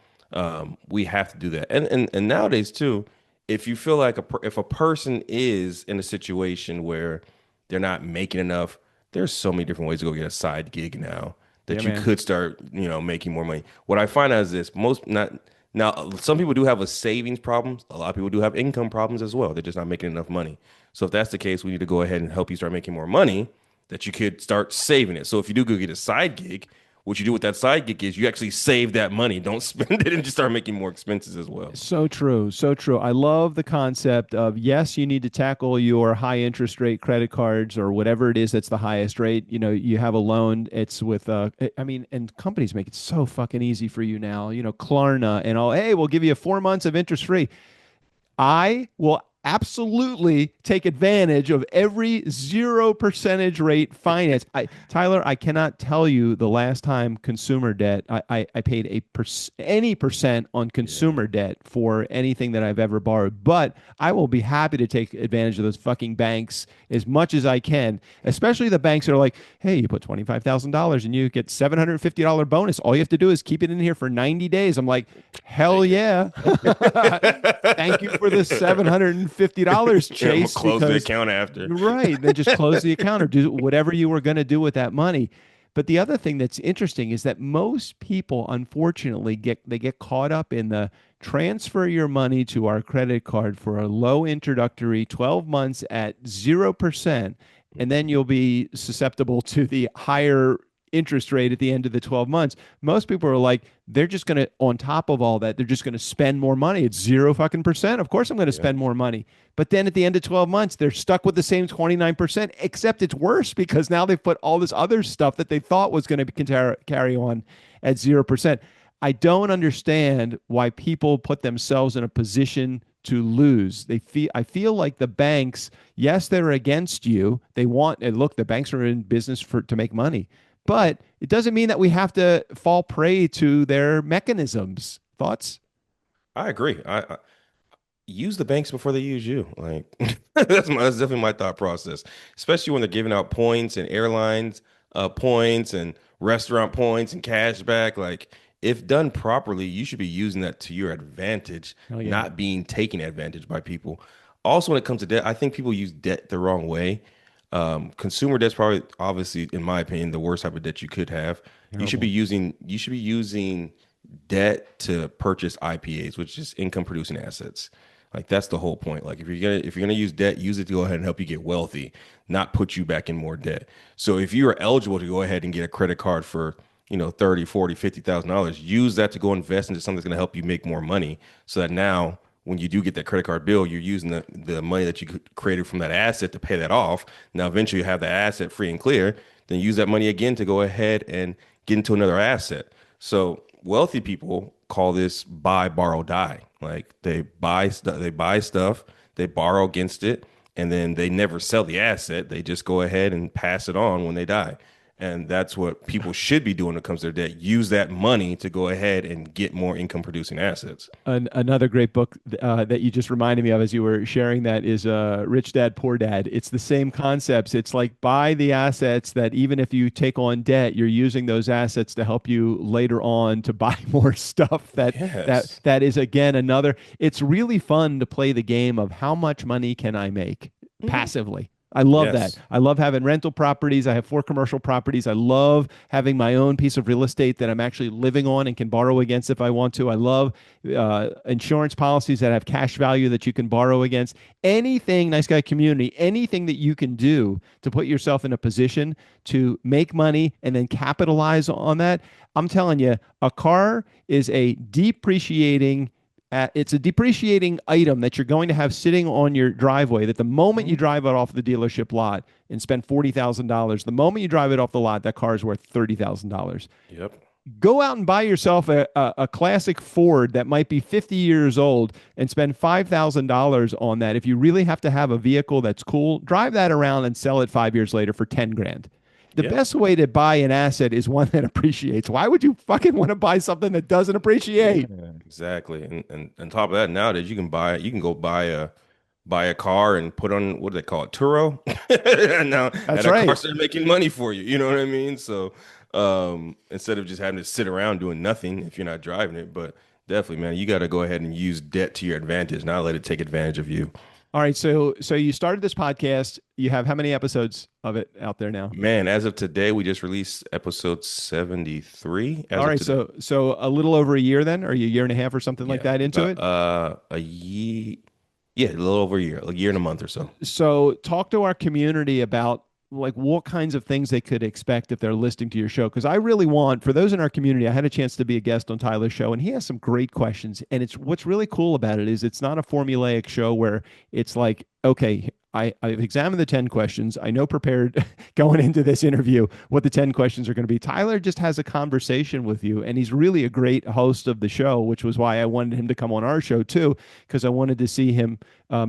we have to do that. And nowadays too, if you feel like if a person is in a situation where they're not making enough, there's so many different ways to go get a side gig now that Yeah, you man. could start, making more money. What I find out is this: most not now. Some people do have a savings problem. A lot of people do have income problems as well. They're just not making enough money. So if that's the case, we need to go ahead and help you start making more money that you could start saving it. So if you do go get a side gig, what you do with that side gig is you actually save that money. Don't spend it and just start making more expenses as well. So true. So true. I love the concept of yes, you need to tackle your high interest rate credit cards or whatever it is that's the highest rate. You have a loan, it's with and companies make it so fucking easy for you now. Klarna and all, hey, we'll give you 4 months of interest free. I will absolutely take advantage of every 0% rate finance. Tyler, I cannot tell you the last time consumer debt, I paid any percent on consumer debt for anything that I've ever borrowed. But I will be happy to take advantage of those fucking banks as much as I can, especially the banks that are like, hey, you put $25,000 and you get $750 bonus. All you have to do is keep it in here for 90 days. I'm like, hell yeah. Thank you for the $750, I'm gonna Chase. close the because- account after. Right. Then just close the account or do whatever you were going to do with that money. But the other thing that's interesting is that most people, unfortunately, get caught up in the transfer your money to our credit card for a low introductory 12 months at 0%, and then you'll be susceptible to the higher interest rate at the end of the 12 months. Most people are like, they're just going to, on top of all that, they're just going to spend more money. It's 0 fucking percent. Of course I'm going to spend more money. But then at the end of 12 months, they're stuck with the same 29%, except it's worse because now they've put all this other stuff that they thought was going to carry on at 0%. I don't understand why people put themselves in a position to lose. I feel like the banks, yes, they're against you. They want, and look, the banks are in business to make money. but it doesn't mean that we have to fall prey to their mechanisms. Thoughts? I agree. I use the banks before they use you. Like that's definitely my thought process. Especially when they're giving out points and airlines points and restaurant points and cash back. Like if done properly, you should be using that to your advantage, Oh yeah. not being taken advantage by people. Also, when it comes to debt, I think people use debt the wrong way. Consumer debt's probably obviously, in my opinion, the worst type of debt you could have. Terrible. You should be using debt to purchase IPAs, which is income producing assets. Like that's the whole point. Like if you're gonna use debt, use it to go ahead and help you get wealthy, not put you back in more debt. So if you are eligible to go ahead and get a credit card for, 30, 40, $50,000, use that to go invest into something that's gonna help you make more money. So that now when you do get that credit card bill, you're using the money that you created from that asset to pay that off. Now eventually you have the asset free and clear, then use that money again to go ahead and get into another asset. So wealthy people call this buy, borrow, die. Like they buy stuff, they borrow against it, and then they never sell the asset. They just go ahead and pass it on when they die. And that's what people should be doing when it comes to their debt. Use that money to go ahead and get more income producing assets. Another great book that you just reminded me of as you were sharing that is Rich Dad Poor Dad. It's the same concepts. It's like buy the assets that even if you take on debt, you're using those assets to help you later on to buy more stuff. Yes. That is again another. It's really fun to play the game of how much money can I make Mhm. passively. I love that. Yes. I love having rental properties. I have 4 commercial properties. I love having my own piece of real estate that I'm actually living on and can borrow against if I want to. I love insurance policies that have cash value that you can borrow against. Anything, nice guy community, anything that you can do to put yourself in a position to make money and then capitalize on that. I'm telling you, a car is a depreciating it's a depreciating item that you're going to have sitting on your driveway that the moment you Mhm. drive it off the dealership lot and spend $40,000, the moment you drive it off the lot, that car is worth $30,000. Yep. Go out and buy yourself a classic Ford that might be 50 years old and spend $5,000 on that. If you really have to have a vehicle that's cool, drive that around and sell it 5 years later for 10 grand. The Yep. best way to buy an asset is one that appreciates. Why would you fucking want to buy something that doesn't appreciate? Yeah, exactly. And on top of that, nowadays you can go buy a car and put on what do they call it, Turo, and That's a car right. started making money for you. You know what I mean? So instead of just having to sit around doing nothing if you're not driving it, but definitely, man, you got to go ahead and use debt to your advantage, not let it take advantage of you. All right, so you started this podcast. You have how many episodes of it out there now? Man, as of today, we just released episode 73. As All of right, today, so a little over a year then, or a year and a half or something like yeah, that into about it. a year, yeah, a little over a year and a month or so. So talk to our community about like what kinds of things they could expect if they're listening to your show. Because I really want, for those in our community, I had a chance to be a guest on Tyler's show, and he has some great questions. And it's what's really cool about it is it's not a formulaic show where it's like, okay, I've examined the 10 questions. I know prepared going into this interview what the 10 questions are going to be. Tyler just has a conversation with you, and he's really a great host of the show, which was why I wanted him to come on our show too, because I wanted to see him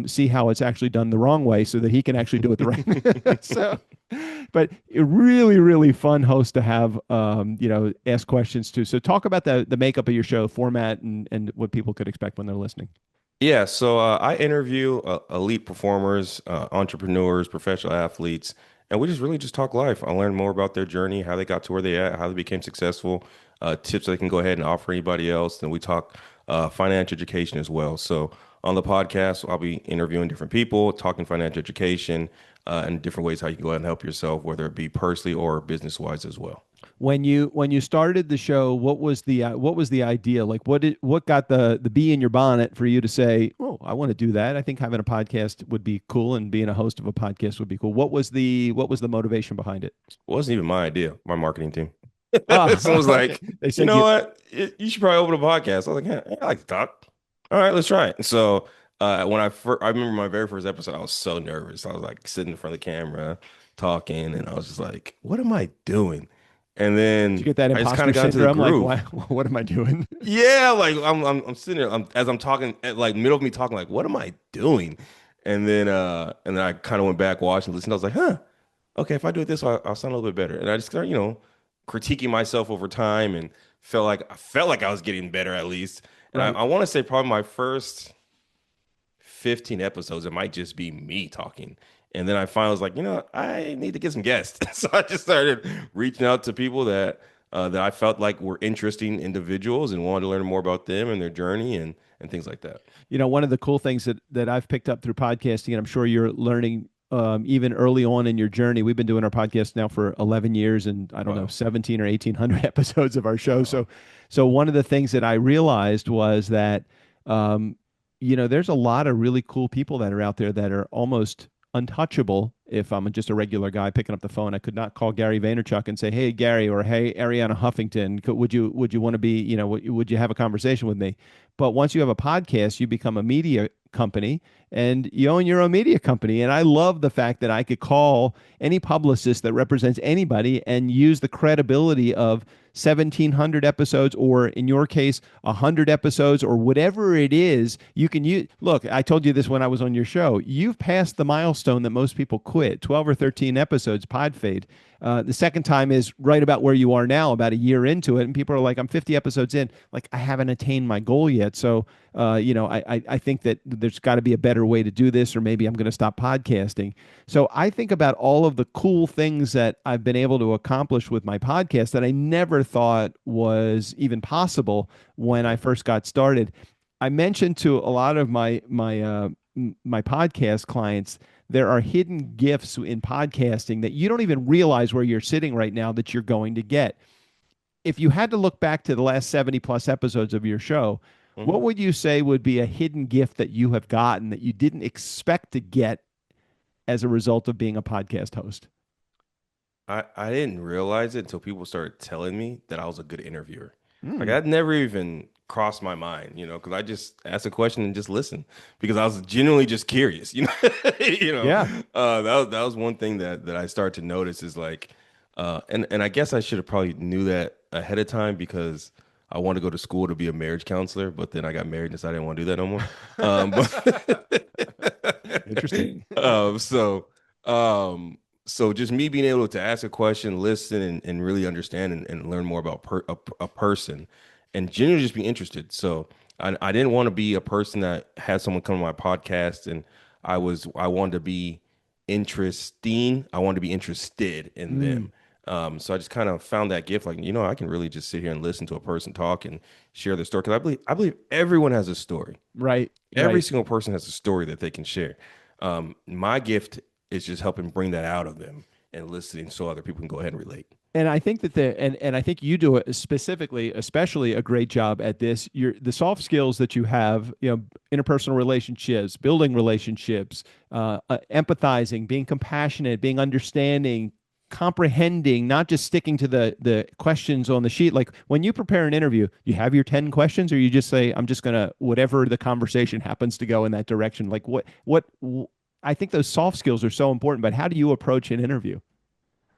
see how it's actually done the wrong way so that he can actually do it the right. So, but a really, really fun host to have, ask questions to. So talk about the makeup of your show format and what people could expect when they're listening. Yeah, so I interview elite performers, entrepreneurs, professional athletes, and we just really just talk life. I learn more about their journey, how they got to where they at, how they became successful, tips they can go ahead and offer anybody else. And we talk financial education as well. So on the podcast, I'll be interviewing different people, talking financial education, and different ways how you can go ahead and help yourself, whether it be personally or business wise as well. When you started the show, what was the idea? Like what got the bee in your bonnet for you to say, "Oh, I want to do that. I think having a podcast would be cool and being a host of a podcast would be cool." What was the motivation behind it? It wasn't even my idea, my marketing team. Someone Ah, was okay. like, They you said know you what? You should probably open a podcast. I was like, yeah, I like to talk. All right, let's try it. So I remember my very first episode, I was so nervous. I was like sitting in front of the camera, talking, and I was just like, what am I doing? And did you then get that I just kind imposter of got into the syndrome? Like, groove. why, what am I doing? Yeah, like I'm sitting there, as I'm talking, at like middle of me talking, like, what am I doing? And then I kind of went back, watched and listened. I was like, huh, okay, if I do it this way, I'll sound a little bit better. And I just started, critiquing myself over time, and I felt like I was getting better at least. And Right. I want to say probably my first 15 episodes, it might just be me talking. And then I finally was like, I need to get some guests. So I just started reaching out to people that I felt like were interesting individuals and wanted to learn more about them and their journey and things like that. One of the cool things that I've picked up through podcasting, and I'm sure you're learning even early on in your journey. We've been doing our podcast now for 11 years, and I don't know, Wow. 17 or 1800 episodes of our show. Wow. So one of the things that I realized was that, there's a lot of really cool people that are out there that are almost untouchable. If I'm just a regular guy picking up the phone, I could not call Gary Vaynerchuk and say, "Hey, Gary," or "Hey, Ariana Huffington, would you want to be, would you have a conversation with me?" But once you have a podcast, you become a media company and you own your own media company. And I love the fact that I could call any publicist that represents anybody and use the credibility of 1,700 episodes, or in your case, 100 episodes, or whatever it is. You can use. Look, I told you this when I was on your show. You've passed the milestone that most people quit. 12 or 13 episodes, pod fade. The second time is right about where you are now, about a year into it, and people are like, "I'm 50 episodes in. Like, I haven't attained my goal yet." So, I think that there's got to be a better way to do this, or maybe I'm going to stop podcasting. So I think about all of the cool things that I've been able to accomplish with my podcast that I never thought was even possible when I first got started. I mentioned to a lot of my podcast clients, there are hidden gifts in podcasting that you don't even realize where you're sitting right now that you're going to get. If you had to look back to the last 70 plus episodes of your show, what would you say would be a hidden gift that you have gotten that you didn't expect to get as a result of being a podcast host? I didn't realize it until people started telling me that I was a good interviewer. Like, Mm. that never even crossed my mind, because I just asked a question and just listen because I was genuinely just curious, Yeah. that was one thing that I started to notice is like, and I guess I should have probably knew that ahead of time because I wanted to go to school to be a marriage counselor, but then I got married and decided I didn't want to do that no more. Interesting. Um, so, so just me being able to ask a question, listen, and really understand and learn more about a person, and genuinely just be interested. So I didn't want to be a person that had someone come to my podcast, and I wanted to be interesting. I wanted to be interested in them. So I just kind of found that gift, like, I can really just sit here and listen to a person talk and share their story. Because I believe everyone has a story. Right. Every Right. single person has a story that they can share. My gift is just helping bring that out of them and listening so other people can go ahead and relate. And I think that and I think you do it specifically, especially a great job at this. The soft skills that you have, interpersonal relationships, building relationships, empathizing, being compassionate, being understanding, comprehending, not just sticking to the questions on the sheet. Like when you prepare an interview, you have your 10 questions, or you just say, "I'm just gonna whatever the conversation happens to go in that direction." Like what I think those soft skills are so important. But how do you approach an interview?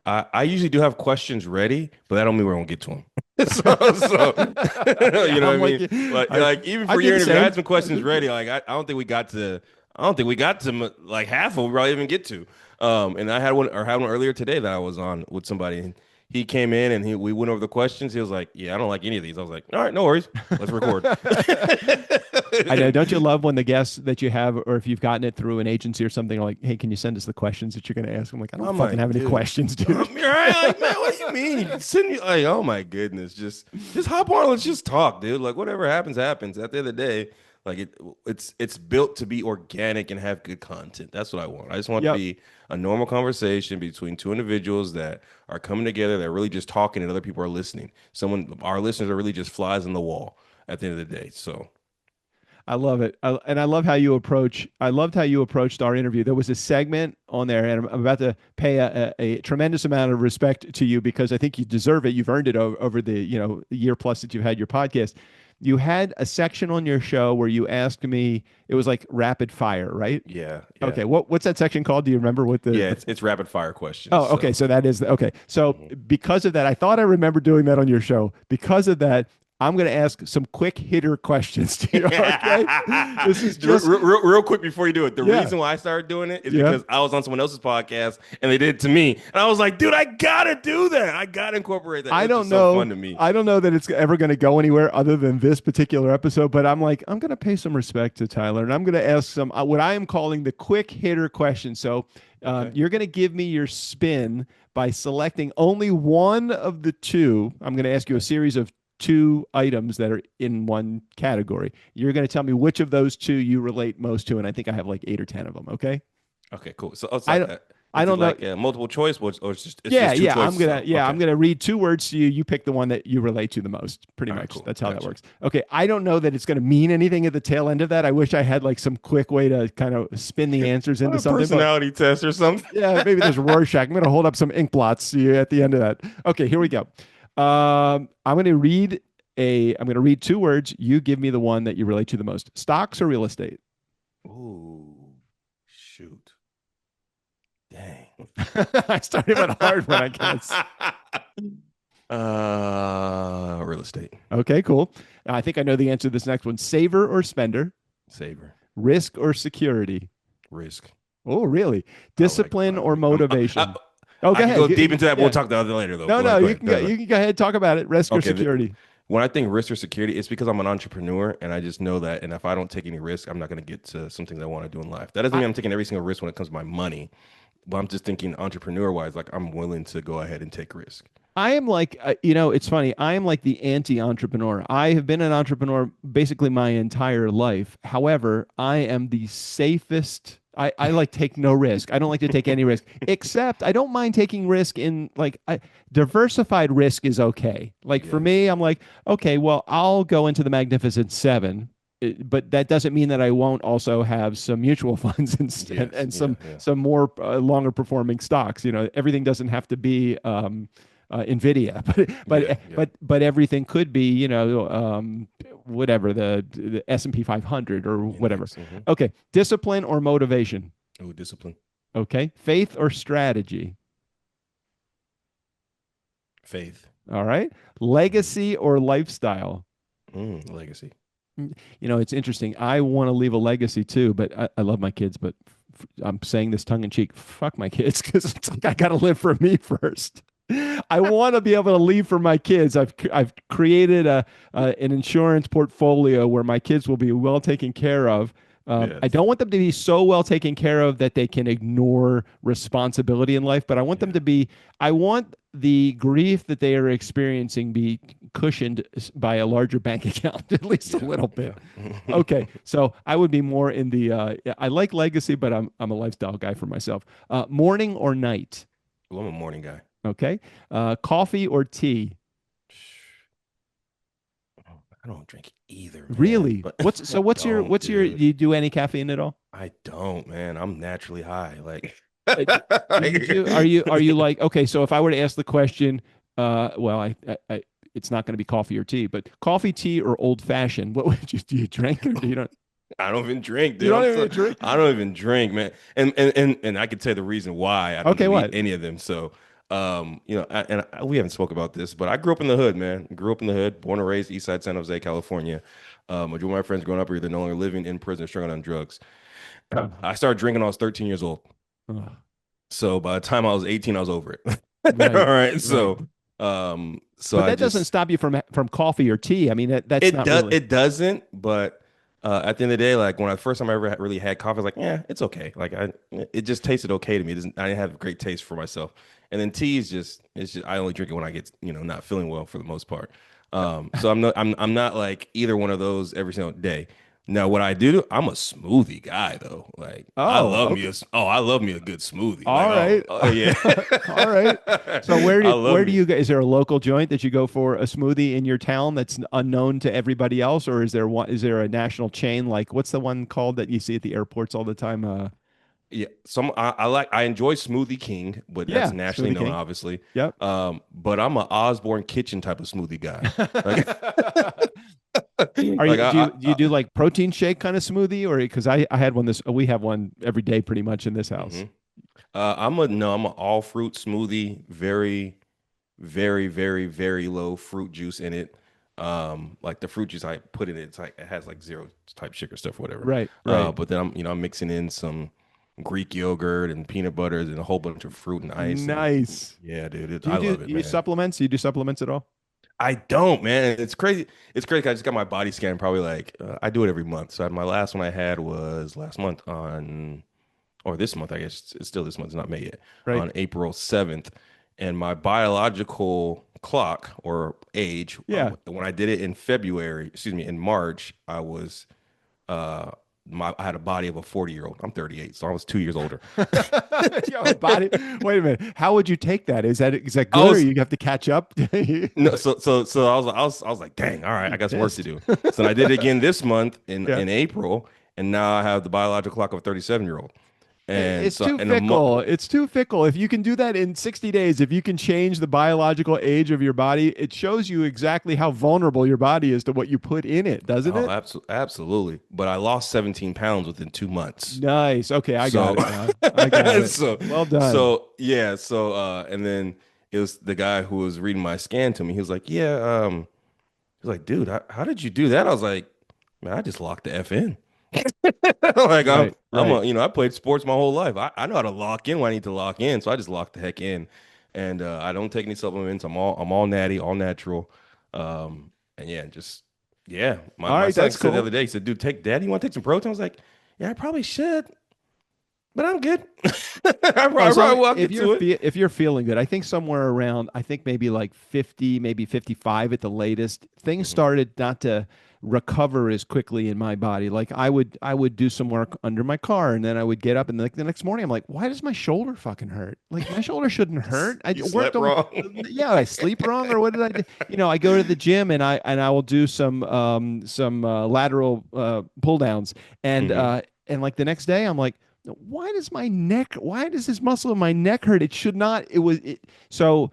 I usually do have questions ready, but that don't mean we're gonna get to them. so you know I'm what I like, mean? Like even I for do your the interview, I had same. some questions ready. Like I don't think we got to. I don't think we got to like half of them. We probably even get to. And I had one earlier today that I was on with somebody. And he came in and we went over the questions. He was like, "Yeah, I don't like any of these." I was like, "All right, no worries. Let's record." I know. Don't you love when the guests that you have, or if you've gotten it through an agency or something, are like, "Hey, can you send us the questions that you're going to ask?" I'm like, "I don't I'm fucking like, have any dude, questions, dude." you're right. Like, man, what do you mean? You send me like, oh my goodness, just hop on. Let's just talk, dude. Like whatever happens, happens. At the end of the day, like it's built to be organic and have good content. That's what I want. I just want it to Yep. be a normal conversation between two individuals that are coming together. That are really just talking, and other people are listening. Our listeners are really just flies on the wall at the end of the day. So. I love it. And I love how you approach. I loved how you approached our interview. There was a segment on there, and I'm about to pay a tremendous amount of respect to you because I think you deserve it. You've earned it over the year plus that you've had your podcast. You had a section on your show where you asked me. It was like rapid fire, right? Yeah. Okay. What's that section called? Do you remember what the? Yeah, it's rapid fire questions. Oh, okay. So that is okay. So because of that, I thought I remembered doing that on your show. Because of that, I'm going to ask some quick hitter questions to you. Okay. This is just real quick before you do it. The Yeah. reason why I started doing it is Yeah. because I was on someone else's podcast and they did it to me, and I was like, dude, I gotta do that. I gotta incorporate that. I It's don't just know. so fun to me. I don't know that it's ever going to go anywhere other than this particular episode, but I'm like, I'm going to pay some respect to Tyler and I'm going to ask some what I am calling the quick hitter question. So Okay. you're going to give me your spin by selecting only one of the two. I'm going to ask you a series of two items that are in one category. You're going to tell me which of those two you relate most to, and I think I have like 8 or 10 of them. Okay. Okay, cool. So it's I like don't. I is it don't know. like multiple choice, or it's just Yeah, two yeah. choices? Oh, okay. I'm gonna read 2 words to you. You pick the one that you relate to the most. Pretty All right, much. cool. That's how that Gotcha. works. Okay. I don't know that it's gonna mean anything at the tail end of that. I wish I had like some quick way to kind of spin the answers into A something. But personality test or something. yeah, maybe there's Rorschach. I'm gonna hold up some ink blots to you at the end of that. Okay, here we go. I'm gonna read 2 words. You give me the one that you relate to the most. Stocks or real estate? Ooh, shoot. Dang. I started with a hard one, I guess. Real estate. Okay, cool. I think I know the answer to this next one. Saver or spender? Saver. Risk or security? Risk. Oh, really? Discipline or motivation? I Oh, go can ahead. go deep into that, but Yeah. we'll talk about that later, though. No, Go no, ahead, you can go. You can go ahead and talk about it. Risk or Okay, security? When I think risk or security, it's because I'm an entrepreneur and I just know that. And if I don't take any risk, I'm not going to get to some things I want to do in life. That doesn't mean I'm taking every single risk when it comes to my money, but I'm just thinking entrepreneur wise, like I'm willing to go ahead and take risk. I am like, it's funny. I am like the anti-entrepreneur. I have been an entrepreneur basically my entire life. However, I am the safest. I like take no risk. I don't like to take any risk, except I don't mind taking risk in like diversified risk is okay. Like for me, I'm like, okay, well, I'll go into the Magnificent Seven, but that doesn't mean that I won't also have some mutual funds and some more longer performing stocks. Everything doesn't have to be Nvidia, but everything could be, whatever the S&P 500 or whatever. Mm-hmm. Okay, discipline or motivation? Oh, discipline. Okay, faith or strategy? Faith. All right, legacy or lifestyle? Legacy. It's interesting. I want to leave a legacy too, but I love my kids, but I'm saying this tongue in cheek. Fuck my kids, because it's like I got to live for me first. I want to be able to leave for my kids. I've created an insurance portfolio where my kids will be well taken care of. I don't want them to be so well taken care of that they can ignore responsibility in life, but I want them to be. I want the grief that they are experiencing be cushioned by a larger bank account, at least a little bit. Okay, so I would be more in the. I like legacy, but I'm a lifestyle guy for myself. Morning or night? Well, I'm a morning guy. Okay. Coffee or tea? I don't drink either. Man, really? But What's your do you do any caffeine at all? I don't, man. I'm naturally high. Like are you like, okay, so if I were to ask the question, well, I it's not going to be coffee or tea, but coffee, tea, or old fashioned, what would you do? You drink or do you don't? I don't even drink, dude. You don't even drink? I don't even drink, man. And I could tell you the reason why I don't eat any of them. So we haven't spoke about this, but I grew up in the hood, man. Grew up in the hood, born and raised East Side San Jose, California. Majority of my friends growing up are either no longer living in prison or struggling on drugs. I started drinking when I was 13 years old. So by the time I was 18, I was over it. Right. All right. So but that doesn't stop you from coffee or tea. I mean, that's it not does. really... It doesn't. But at the end of the day, like when I first time I ever really had coffee, I was like, yeah, it's okay. Like it just tasted okay to me. I didn't have a great taste for myself. And then tea is just I only drink it when I get not feeling well for the most part. So I'm not like either one of those every single day. Now what I do, I'm a smoothie guy though. Like I love me a good smoothie. All right. Yeah. All right. So where do you go? Is there a local joint that you go for a smoothie in your town that's unknown to everybody else, or is there a national chain? Like what's the one called that you see at the airports all the time? Yeah, I enjoy Smoothie King, but that's nationally known, obviously. Yep. But I'm an Osborne Kitchen type of smoothie guy. Do you do like protein shake kind of smoothie, or because I had one we have one every day pretty much in this house. Mm-hmm. I'm an all fruit smoothie, very, very, very, very low fruit juice in it. Like the fruit juice I put in it, it's like it has like zero type sugar stuff, whatever. Right. Right. But then I'm mixing in some Greek yogurt and peanut butters and a whole bunch of fruit and ice. And Nice. yeah, dude, Do I you do love it, you use man. supplements? Do you do supplements at all? I don't, man. It's crazy. It's crazy. 'Cause I just got my body scan probably like I do it every month. So my last one I had was last month on, or this month, I guess it's still this month, it's not May yet, Right. on April 7th. And my biological clock or age, Yeah. when I did it in February, excuse me, in March, I was uh I had a body of a 40-year-old. I'm 38, so I was 2 years older. Yo, body. Wait a minute. How would you take that? Is that I good, or was you have to catch up? no, so I was like, dang, all right, I got some work to Pissed. do. So I did it again this month Yeah. in April, and now I have the biological clock of a 37-year-old. And It's so too in a month, fickle. It's too fickle. If you can do that in 60 days, if you can change the biological age of your body, it shows you exactly how vulnerable your body is to what you put in it, doesn't oh, it? absolutely. But I lost 17 pounds within 2 months. Nice. Okay, I got So, it now. I got it. so, Well done. so yeah. So, and then it was the guy who was reading my scan to me. He was like, yeah, he was like, dude, how did you do that? I was like, man, I just locked the F in. Like Right, I'm right. I played sports my whole life. I know how to lock in when I need to lock in, so I just lock the heck in, and I don't take any supplements. I'm all natty, all natural, and yeah, just yeah. All My right, son that's said the cool. other day, he said, "Dude, Daddy, you want to take some protein?" I was like, "Yeah, I probably should, but I'm good. Well, I as long probably walk if into it." if you're feeling good, I think somewhere around, I think maybe like 50, maybe 55 at the latest, things Mhm. started not to recover as quickly in my body. Like I would do some work under my car, and then I would get up, and like the next morning I'm like, why does my shoulder fucking hurt? Like my shoulder shouldn't hurt. I You worked slept on, wrong. yeah, I sleep wrong, or what did I do? I go to the gym, and I will do some lateral pull downs, Hmm. and like the next day I'm like, why does this muscle in my neck hurt? It should not. So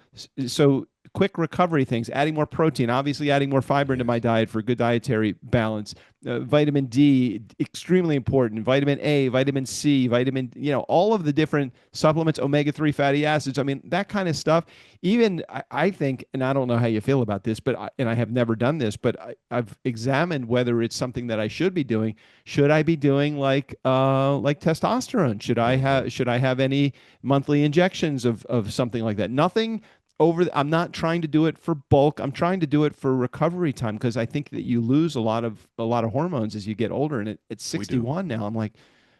quick recovery things, adding more protein, obviously adding more fiber into Yes, my diet for good dietary balance. Vitamin D, extremely important. Vitamin A, vitamin C, all of the different supplements, omega-3 fatty acids. I mean, that kind of stuff. Even I think, and I don't know how you feel about this, and I have never done this, but I've examined whether it's something that I should be doing. Should I be doing like testosterone? hmm Should I have any monthly injections of something like that? Nothing I'm not trying to do it for bulk. I'm trying to do it for recovery time, because I think that you lose a lot of hormones as you get older. And at we do. 61 now, I'm like,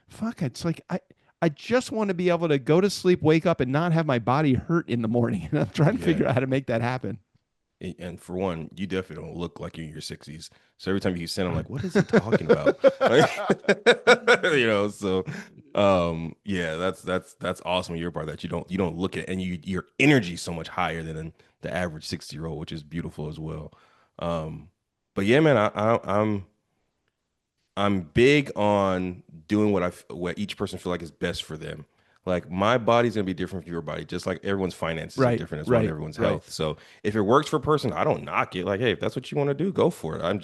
fuck. It's like I just want to be able to go to sleep, wake up, and not have my body hurt in the morning. And I'm trying to figure Yeah. out how to make that happen. And for one, you definitely don't look like you're in your 60s. So every time you send, I'm like, what is he talking about? Like, so yeah, that's awesome on your part that you don't look at, and your energy is so much higher than the average 60-year-old, which is beautiful as well. Um, but yeah, man, I'm big on doing what each person feel like is best for them. Like my body's gonna be different from your body, just like everyone's finances are Right, different as well, and right, everyone's right. health. So if it works for a person, I don't knock it. Like, hey, if that's what you want to do, go for it.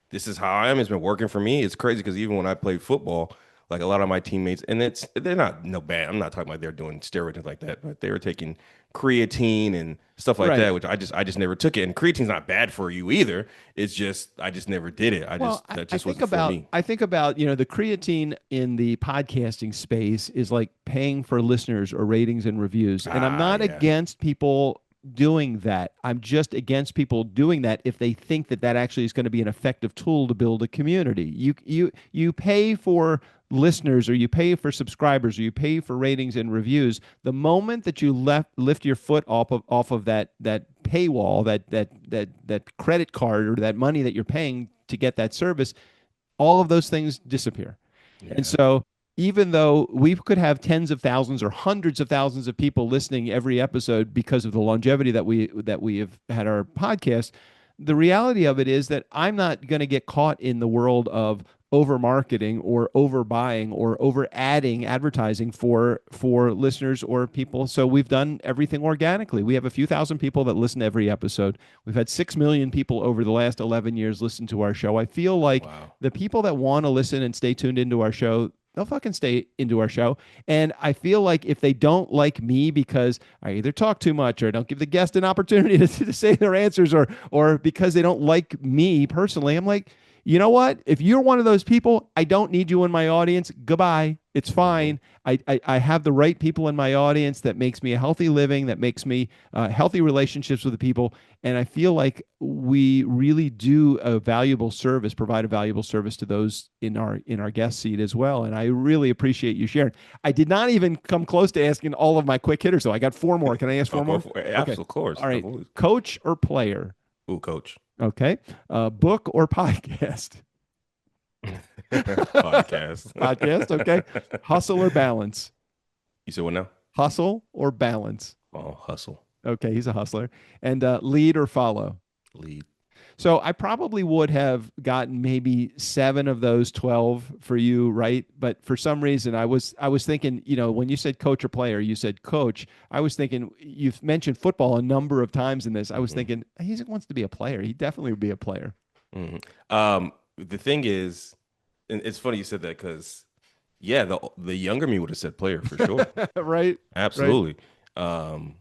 This is how I am. It's been working for me. It's crazy because even when I played football, like a lot of my teammates, and they're not no bad. I'm not talking about they're doing steroids like that, but they were taking creatine and stuff like Right. that, which I just never took it. And creatine's not bad for you either. It's just I just never did it. Well, That I just think wasn't for about me. I think about the creatine in the podcasting space is like paying for listeners or ratings and reviews. And I'm Ah, not yeah. against people doing that. I'm just against people doing that if they think that that actually is going to be an effective tool to build a community. You pay for listeners, or you pay for subscribers, or you pay for ratings and reviews. The moment that you lift your foot off of that paywall, that credit card, or that money that you're paying to get that service, all of those things disappear. And Yeah. so, even though we could have tens of thousands or hundreds of thousands of people listening every episode because of the longevity that we have had our podcast, the reality of it is that I'm not going to get caught in the world of over marketing or overbuying or over adding advertising for listeners or people. So we've done everything organically. We have a few thousand people that listen to every episode. We've had 6 million people over the last 11 years listen to our show. I feel like Wow. the people that want to listen and stay tuned into our show, they'll fucking stay into our show. And I feel like if they don't like me because I either talk too much or don't give the guest an opportunity to say their answers, or because they don't like me personally, I'm like, you know what? If you're one of those people, I don't need you in my audience. Goodbye. It's fine. I have the right people in my audience that makes me a healthy living, that makes me healthy relationships with the people. And I feel like we really do a valuable service, provide a valuable service to those in our guest seat as well. And I really appreciate you sharing. I did not even come close to asking all of my quick hitters, though. I got 4 more. Can I ask 4 more? Absolutely, okay. Of course. All right. Coach or player? Ooh, coach. Okay. Book or podcast? Podcast. Podcast. Okay. Hustle or balance? You said what now? Hustle or balance? Oh, hustle. Okay, he's a hustler. And lead or follow? Lead. So I probably would have gotten maybe 7 of those 12 for you, right? But for some reason, I was thinking, when you said coach or player, you said coach. I was thinking, you've mentioned football a number of times in this. I was thinking, he wants to be a player. He definitely would be a player. The thing is, and it's funny you said that because, yeah, the younger me would have said player for sure. Right? Absolutely. Right.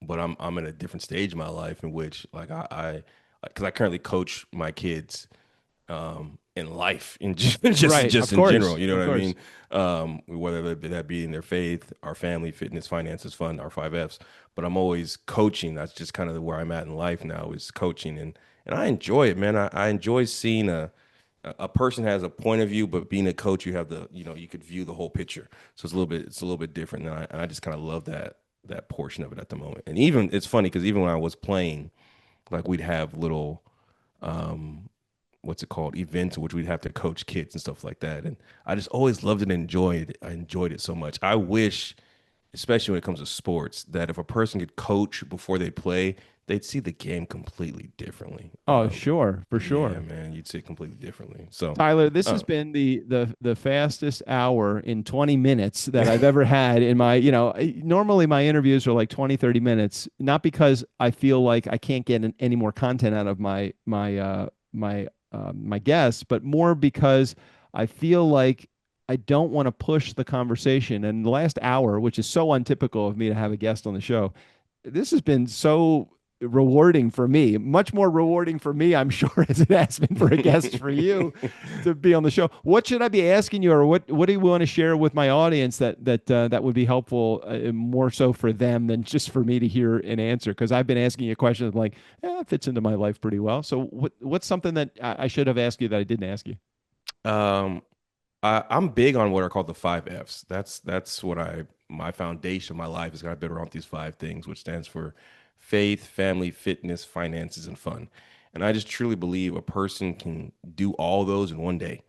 But I'm in a different stage in my life in which, like, because I currently coach my kids in life, in just in general, you know what I mean? Whether that be in their faith, our family, fitness, finances, fun, our 5 Fs. But I'm always coaching. That's just kind of where I'm at in life now, is coaching, and I enjoy it, man. I enjoy seeing a person has a point of view, but being a coach, you have you could view the whole picture. So it's a little bit different, and I just kind of love that portion of it at the moment. And even it's funny because even when I was playing, like, we'd have little, what's it called, events in which we'd have to coach kids and stuff like that. And I just always loved it and enjoyed it. I enjoyed it so much. I wish, especially when it comes to sports, that if a person could coach before they play, they'd see the game completely differently. Oh, sure, for sure. Yeah, man, you'd see it completely differently. So, Tyler, this has been the fastest hour in 20 minutes that I've ever had in my, normally my interviews are like 20, 30 minutes, not because I feel like I can't get any more content out of my guests, but more because I feel like I don't want to push the conversation. And the last hour, which is so untypical of me to have a guest on the show, this has been so rewarding for me, much more rewarding for me, I'm sure, as it has been for a guest for you to be on the show. What should I be asking you, or what do you want to share with my audience that would be helpful, more so for them than just for me to hear an answer? Because I've been asking you questions like, it fits into my life pretty well. So what's something that I should have asked you that I didn't ask you? I'm big on what are called the 5 Fs. That's what my foundation of my life is. I've been around these 5 things, which stands for faith, family, fitness, finances, and fun. And I just truly believe a person can do all those in one day,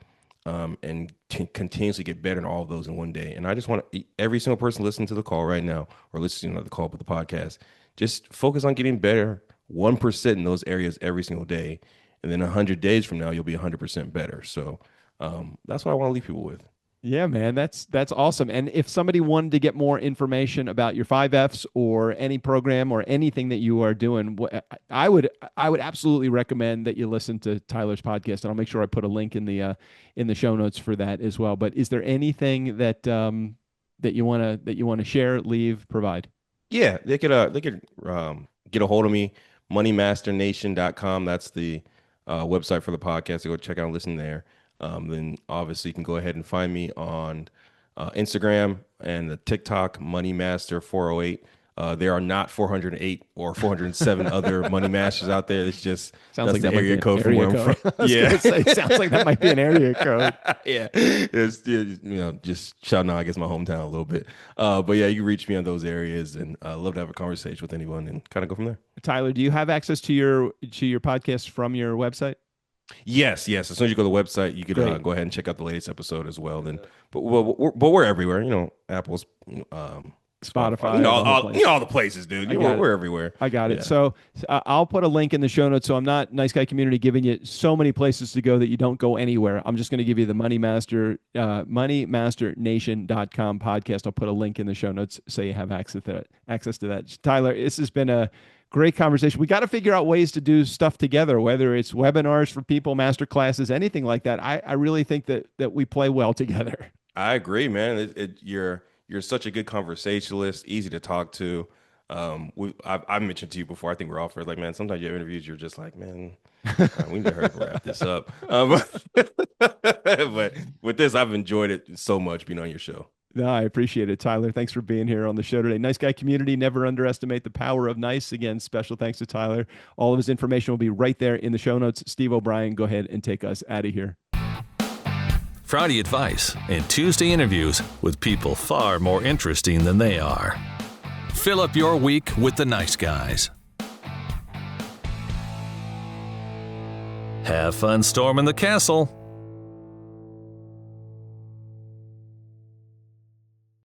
and can continuously get better in all of those in one day. And I just want every single person listening to the call right now, or listening to the call but the podcast, just focus on getting better 1% in those areas every single day. And then 100 days from now, you'll be 100% better. So that's what I want to leave people with. Yeah, man, that's awesome. And if somebody wanted to get more information about your 5 Fs or any program or anything that you are doing, I would absolutely recommend that you listen to Tyler's podcast, and I'll make sure I put a link in the show notes for that as well. But is there anything that you want to share, leave, provide? Yeah, they could get a hold of me, moneymasternation.com. That's the website for the podcast. So go check out and listen there. Then obviously you can go ahead and find me on Instagram and the TikTok, MoneyMaster408. There are not 408 or 407 other Money Masters out there. It's just sounds like the that area code from where I'm from. Yeah, it sounds like that might be an area code. Yeah, it's just shouting out, I guess, my hometown a little bit. But yeah, you can reach me on those areas, and I love to have a conversation with anyone and kind of go from there. Tyler, do you have access to your podcast from your website? Yes. As soon as you go to the website, you could go ahead and check out the latest episode as well. Then, but we're everywhere. Apple's, Spotify, all the places, dude. We're everywhere. I got it. So I'll put a link in the show notes. So I'm not Nice Guy Community giving you so many places to go that you don't go anywhere. I'm just going to give you the MoneyMasternation.com podcast. I'll put a link in the show notes so you have access to that. Tyler, this has been a great conversation. We got to figure out ways to do stuff together, whether it's webinars for people, master classes, anything like that. I really think that we play well together. I agree, man. You're such a good conversationalist, easy to talk to. I've mentioned to you before. I think we're all friends. Like, man, sometimes you have interviews, you're just like, man, all right, we need to hurry up and wrap this up. But with this, I've enjoyed it so much being on your show. No, I appreciate it, Tyler. Thanks for being here on the show today. Nice Guy community, never underestimate the power of nice. Again, special thanks to Tyler. All of his information will be right there in the show notes. Steve O'Brien, go ahead and take us out of here. Friday advice and Tuesday interviews with people far more interesting than they are. Fill up your week with the nice guys. Have fun storming the castle.